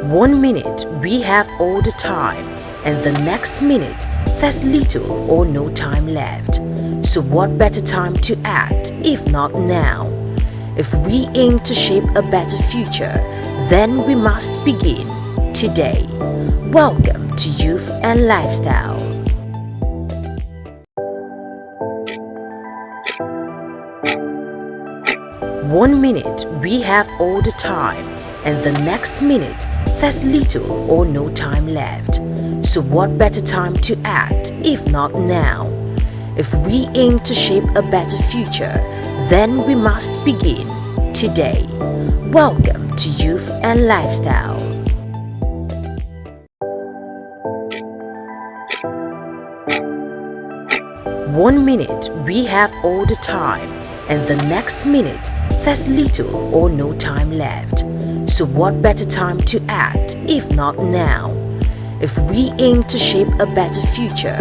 One minute we have all the time, and the next minute there's little or no time left. So what better time to act if not now? If we aim to shape a better future, then we must begin today. Welcome to Youth and Lifestyle. One minute we have all the time, and the next minute there's little or no time left. So what better time to act if not now? If we aim to shape a better future, then we must begin today. Welcome to Youth and Lifestyle. One minute we have all the time, and the next minute there's little or no time left. So what better time to act if not now? If we aim to shape a better future,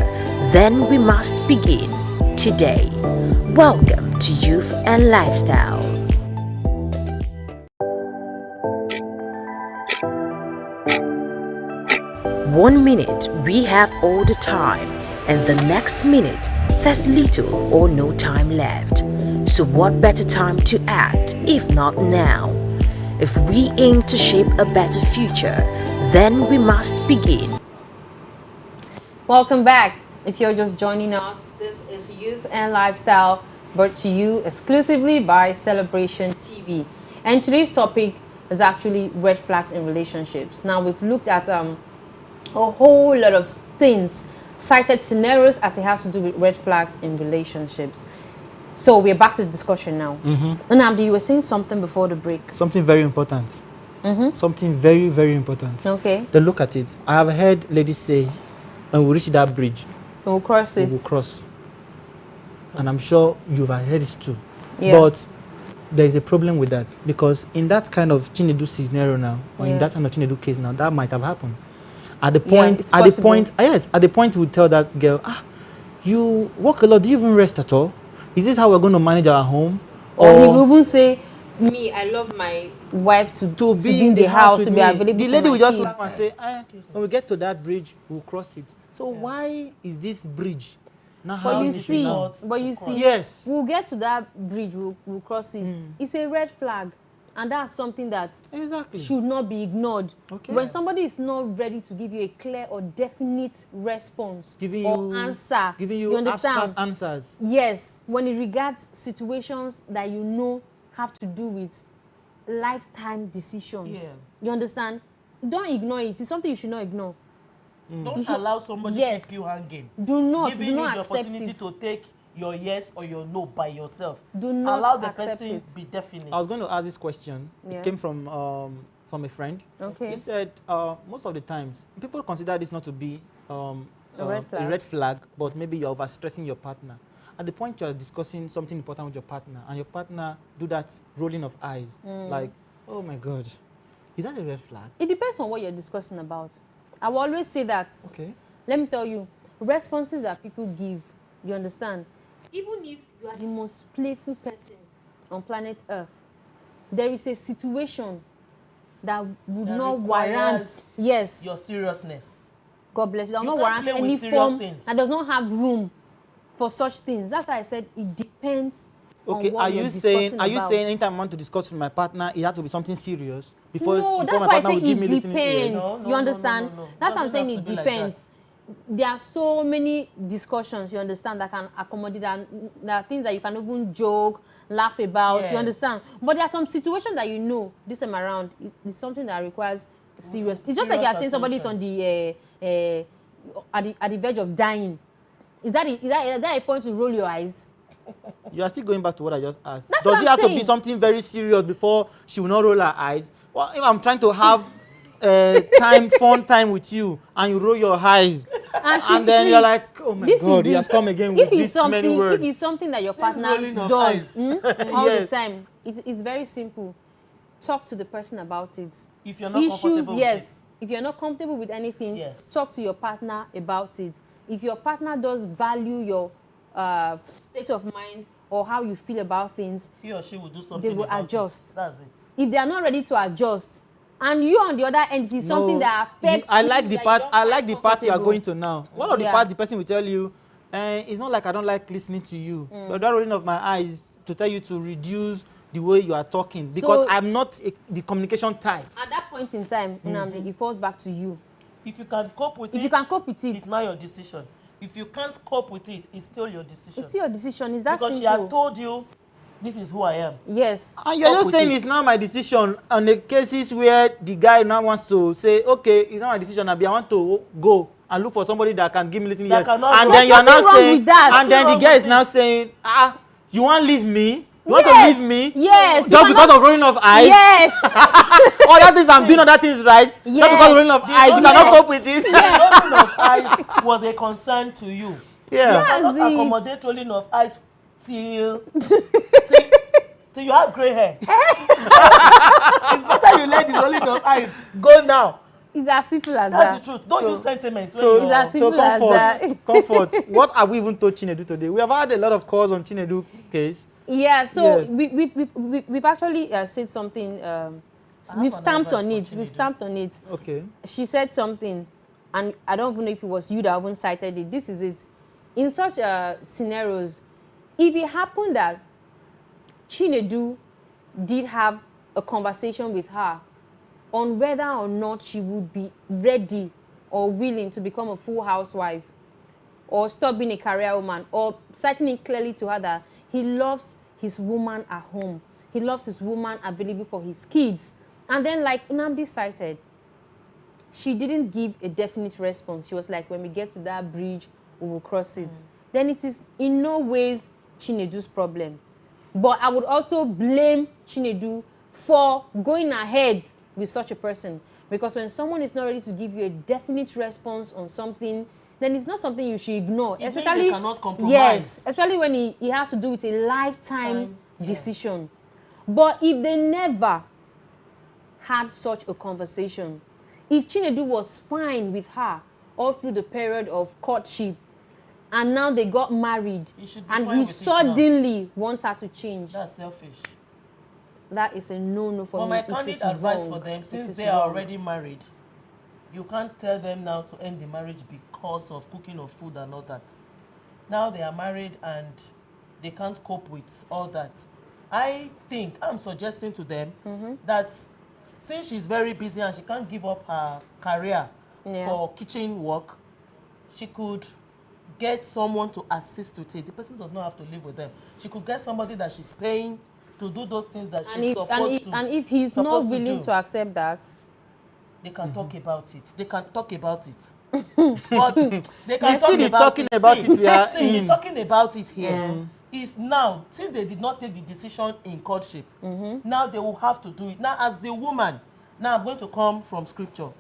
then we must begin today. Welcome to Youth and Lifestyle. One minute we have all the time, and the next minute there's little or no time left. So what better time to act if not now? If we aim to shape a better future, then we must begin. Welcome back. If you're just joining us, this is Youth and Lifestyle, brought to you exclusively by Celebration TV. And today's topic is actually red flags in relationships. Now, we've looked at a whole lot of things, cited scenarios as it has to do with red flags in relationships. So we're back to the discussion now. Nnamdi, you were saying something before the break. Something very important. Something very, very important. Okay. Then look at it. I have heard ladies say, when we reach that bridge, We'll cross it. we will cross. And I'm sure you've heard it too. Yeah. But there is a problem with that, because in that kind of Chinedu scenario now, or in that kind of Chinedu case now, that might have happened. At the point, it's at the possible. point, yes, at the point we tell that girl, you work a lot, do you even rest at all? Is this how we're going to manage our home? Or he will even say, me, I love my wife to be in the house, with to be me. available The for lady my will just kids. laugh and say, when we get to that bridge, we'll cross it. So why is this bridge not But how you it should see, now? Yes. we'll get to that bridge, we'll cross it. It's a red flag. And that's something that Exactly. should not be ignored. Okay. When somebody is not ready to give you a clear or definite response Giving or you answer, giving you understand? abstract answers. Yes, when it regards situations that you know have to do with lifetime decisions. Yeah. You understand? Don't ignore it. It's something you should not ignore. Don't allow somebody to keep you hanging. Do not Giving you the accept opportunity it. to take your yes or your no by yourself. Do not allow the accept person it. to be definite. I was going to ask this question. Yeah. It came from a friend. Okay. He said most of the times people consider this not to be A red flag. a red flag, but maybe you're overstressing your partner. At the point you're discussing something important with your partner, and your partner do that rolling of eyes, like, oh my God, is that a red flag? It depends on what you're discussing about. I will always say that. Okay. Let me tell you, responses that people give, you understand? Even if you are the most playful person on planet Earth, there is a situation that would That not requires warrant, your seriousness. God bless you, that will You not can't warrant play with any serious form, things. that does not have room for such things. That's why I said it depends Okay, on what are you're you saying discussing about. anytime I want to discuss with my partner, it has to be something serious before No, before that's my why I partner say will give me it listening ears? depends. No, You understand? no. That's what I'm Doesn't saying. have It to be like depends. There are so many discussions, you understand, that can accommodate, and there are things that you can even joke, laugh about, you Yes. understand. But there are some situations that you know this time around it's something that requires serious. It's just like you are saying somebody is on the at the verge of dying. Is that a point to roll your eyes? You are still going back to what I just asked. That's Does what it I'm have to saying. be something very serious before she will not roll her eyes? Well, if I'm trying to have fun time with you, and you roll your eyes, and then you're like, oh my this God, is he has it. come again If with it's these many words. If it's something that your This partner rolling of does eyes. all Yes. the time, it's very simple. Talk to the person about it. If you're not comfortable yes. with If you're not comfortable with anything, Yes. talk to your partner about it. If your partner does value your state of mind or how you feel about things, he or she will do something they will about adjust. it. That's it. If they are not ready to adjust, and you on the other end, it is something that affects I like the that part. you don't I find like the part you are comfortable. going to now. One of the Yeah. parts the person will tell you, it's not like I don't like listening to you. But that rolling of my eyes to tell you to reduce the way you are talking because So- I'm not the communication type. At that point in time, Nnamdi, it falls back to you. If you can cope with it, If you can cope with it, it's not your decision. If you can't cope with it, it's still your decision. it's your decision. Is that Because simple? she has told you, this is who I am. Yes. And you're Cope not with saying it. it's not my decision on the cases where the guy now wants to say, okay, it's not my decision, I want to go and look for somebody that can give me listening That ears. cannot And go. then you are There's now nothing wrong saying, with that. and then the Nothing guy wrong is with now it. saying, you want to leave me? You want Yes. to leave me? Yes. Just because of rolling of eyes? Yes. Other things I'm doing, other things right? Just Yes. because of rolling of eyes, you cannot Yes. cope with it? The rolling of eyes was a concern to you. Yeah. You cannot That's it. accommodate rolling of eyes till you have grey hair. It's better you let the rolling of eyes go now. It's as simple as That's that. the truth. Don't So- use sentiment. So, It's as so simple as that. comfort. What have we even told Chinedu today? We have had a lot of calls on Chinedu's case. Yeah, so Yes. we've actually said something. We've an stamped advice on for it. We've Chinedu. stamped on it. Okay. She said something, and I don't even know if it was you that even cited it. This is it. In such scenarios, if it happened that Chinedu did have a conversation with her on whether or not she would be ready or willing to become a full housewife or stop being a career woman, or citing it clearly to her that he loves his woman at home. He loves his woman available for his kids. And then, like Nnamdi cited, she didn't give a definite response. She was like, when we get to that bridge, we will cross it. Then it is in no ways Chinedu's problem. But I would also blame Chinedu for going ahead with such a person. Because when someone is not ready to give you a definite response on something, then it's not something you should ignore. It means Especially, they cannot compromise. yes, especially when he has to do with a lifetime decision. But if they never had such a conversation, if Chinedu was fine with her all through the period of courtship, and now they got married, He should be and fine he with it now. suddenly wants her to change, That's selfish. that is a no-no for But me. my It candid is advice wrong. for them, It since is they are wrong. already married, you can't tell them now to end the marriage because of cooking of food and all that. Now they are married and they can't cope with all that. I think I'm suggesting to them that since she's very busy and she can't give up her career Yeah. for kitchen work, she could get someone to assist with it. The person does not have to live with them. She could get somebody that she's paying to do those things that And she's if, supposed to. and if he's not supposed to willing do. to accept that, They can talk about it. They can talk about it. But they can You talk see the about talking it. about See, it we are see, in. the talking about it here is now, since they did not take the decision in courtship, now they will have to do it. Now, as the woman, now I'm going to come from scripture.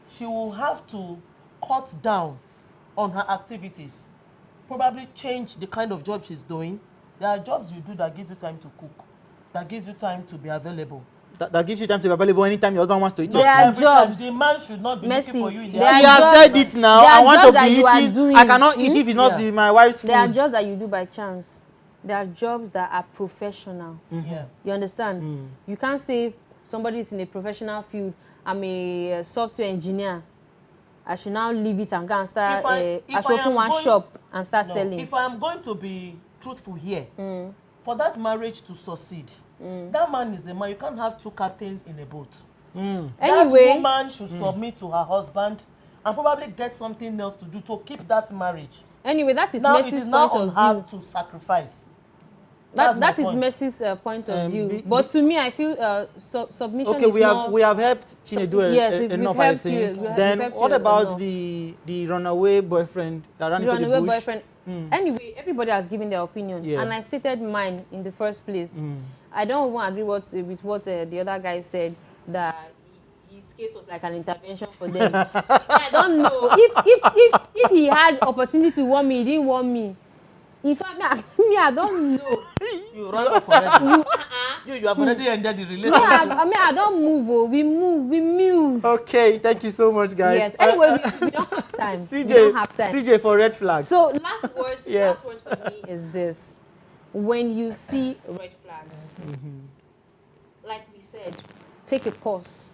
She will have to cut down on her activities. Probably change the kind of job she's doing. There are jobs you do that gives you time to cook, that gives you time to be available. That gives you time to be available anytime your husband wants to eat Not your There are food. every jobs. time. The man should not be Mercy, looking for you in the there are He house. has jobs- said it now. there are I want jobs to that be you are eating. doing. I cannot eat if it's not Yeah. my wife's food. there are jobs that you do by chance. There are jobs that are professional. Yeah. You understand? You can't say somebody is in a professional field. I'm a software engineer. I should now leave it and go and start. I if should I open am one going- shop and start No, selling. if I am going to be truthful here, for that marriage to succeed, that man is the man. You can't have two captains in a boat. That Anyway, woman should submit to her husband and probably get something else to do to keep that marriage. anyway, that is Now it Mercy's is now point on of her view. to sacrifice. That's my That is point. Mercy's point of view. be- But to me, I feel submission Okay, is we have helped Chinedu yes, we've enough, I helped you. think. We've Then helped what you about enough. the runaway boyfriend that ran into the Runaway bush? boyfriend. Anyway, everybody has given their opinion, Yeah. and I stated mine in the first place. I don't want to agree with what the other guy said, that his case was like an intervention for them. I don't know if he had opportunity to warn me, he didn't warn me. In fact, I don't know. You run off already. You have already ended the relationship. I don't move. Oh, we move. Okay, thank you so much, guys. Yes. Anyway, we don't have time. We don't have time. CJ for red flags. So last words, Yes. last words for me is this: when you see red flags, like we said, take a pause.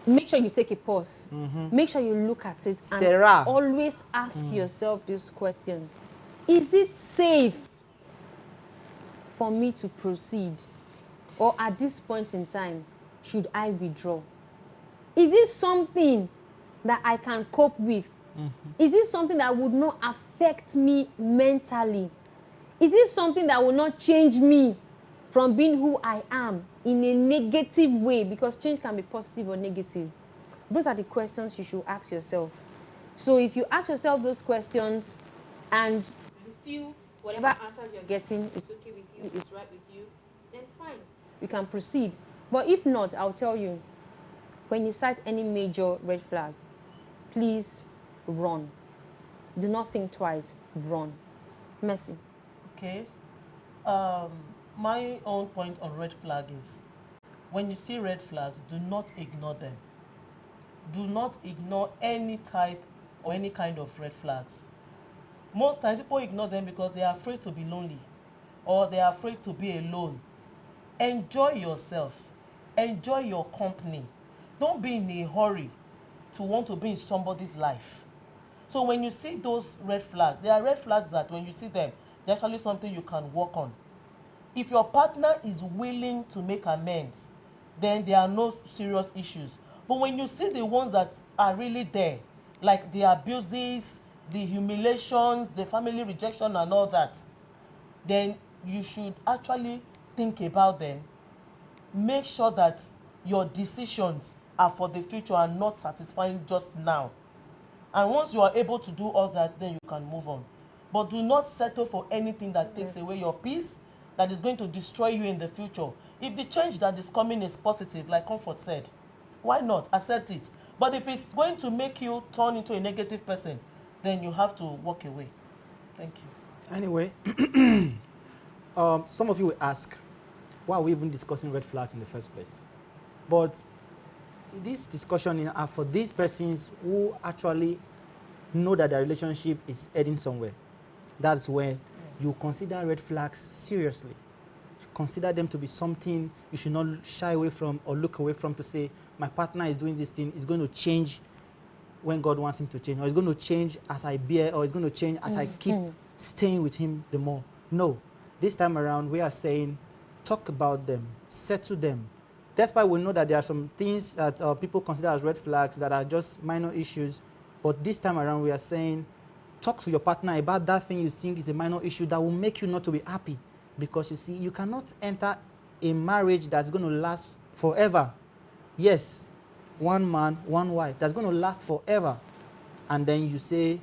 Make sure you take a pause. Make sure you look at it and Sarah. always ask yourself this question: is it safe for me to proceed, or at this point in time, should I withdraw? Is it something that I can cope with? Is it something that would not affect me mentally? Is it something that will not change me from being who I am in a negative way? Because change can be positive or negative. Those are the questions you should ask yourself. So if you ask yourself those questions and you feel whatever answers you're getting is okay with you, is right with you, then fine, you can proceed. But if not, I'll tell you, when you sight any major red flag, please run. Do not think twice, run. Mercy. Okay. My own point on red flag is, when you see red flags, do not ignore them. Do not ignore any type or any kind of red flags. Most times people ignore them because they are afraid to be lonely or they are afraid to be alone. Enjoy yourself. Enjoy your company. Don't be in a hurry to want to be in somebody's life. So when you see those red flags, there are red flags that when you see them, they're actually something you can work on. If your partner is willing to make amends, then there are no serious issues. But when you see the ones that are really there, like the abuses, the humiliations, the family rejection and all that, then you should actually think about them. Make sure that your decisions are for the future and not satisfying just now. And once you are able to do all that, then you can move on. But do not settle for anything that takes away your peace, that is going to destroy you in the future. If the change that is coming is positive, like Comfort said, why not? Accept it. But if it's going to make you turn into a negative person, then you have to walk away. Thank you. Anyway, some of you will ask, why are we even discussing red flags in the first place? But this discussion are for these persons who actually know that their relationship is heading somewhere. That's when you consider red flags seriously. Consider them to be something you should not shy away from or look away from, to say, my partner is doing this thing, it's going to change when God wants him to change, or it's going to change as I bear, or it's going to change as I keep staying with him the more. No. This time around, we are saying, talk about them, settle them. That's why we know that there are some things that people consider as red flags that are just minor issues. But this time around, we are saying, talk to your partner about that thing you think is a minor issue that will make you not to be happy. Because you see, you cannot enter a marriage that's going to last forever. Yes, one man, one wife, that's going to last forever. And then you say,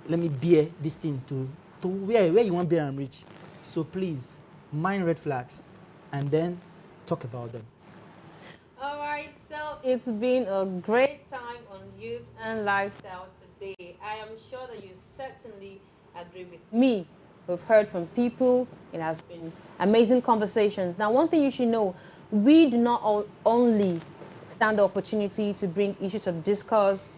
let me bear this thing to where you want to bear and reach. So please, mind red flags and then talk about them. All right, so it's been a great time on youth and lifestyle today. I am sure that you certainly agree with me. We've heard from people. It has been amazing conversations. Now, one thing you should know, we do not only stand the opportunity to bring issues of discourse,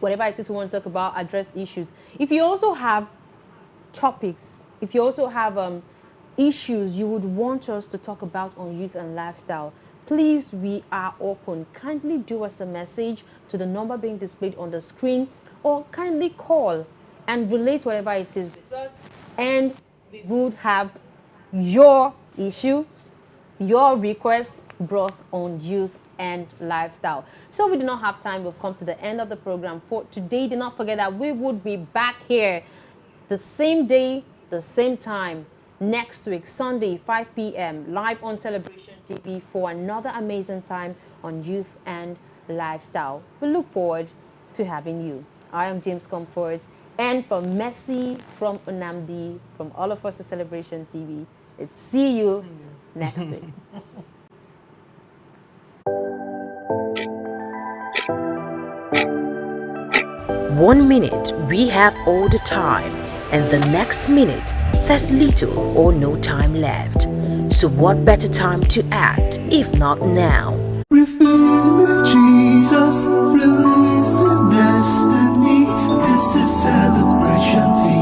whatever it is we want to talk about, address issues. If you also have topics, if you also have issues you would want us to talk about on youth and lifestyle, please, we are open. Kindly do us a message to the number being displayed on the screen, or kindly call and relate whatever it is with us, and we would have your issue, your request brought on youth and lifestyle. So we do not have time. We've come to the end of the program for today. Do not forget that we would be back here the same day, the same time, next week, Sunday, 5 p.m., live on Celebration TV for another amazing time on youth and lifestyle. We look forward to having you. I am James Comforts, and from Messi, from Nnamdi, from all of us at Celebration TV, it's see you next week. One minute, we have all the time, and the next minute, there's little or no time left. So what better time to act if not now? Revealing Jesus, releasing destinies. This is Celebration TV.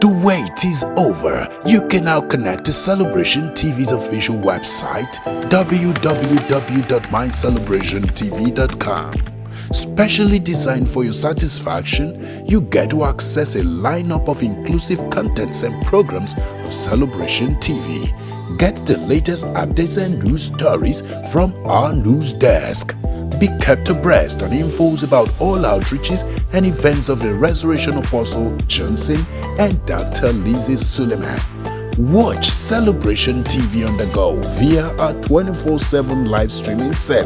The wait is over. You can now connect to Celebration TV's official website, www.mycelebrationtv.com. Specially designed for your satisfaction, you get to access a lineup of inclusive contents and programs of Celebration TV. Get the latest updates and news stories from our news desk. Be kept abreast on infos about all outreaches and events of the Resurrection Apostle Johnson and Dr. Lizzie Suleiman. Watch Celebration TV on the go via our 24/7 live streaming service.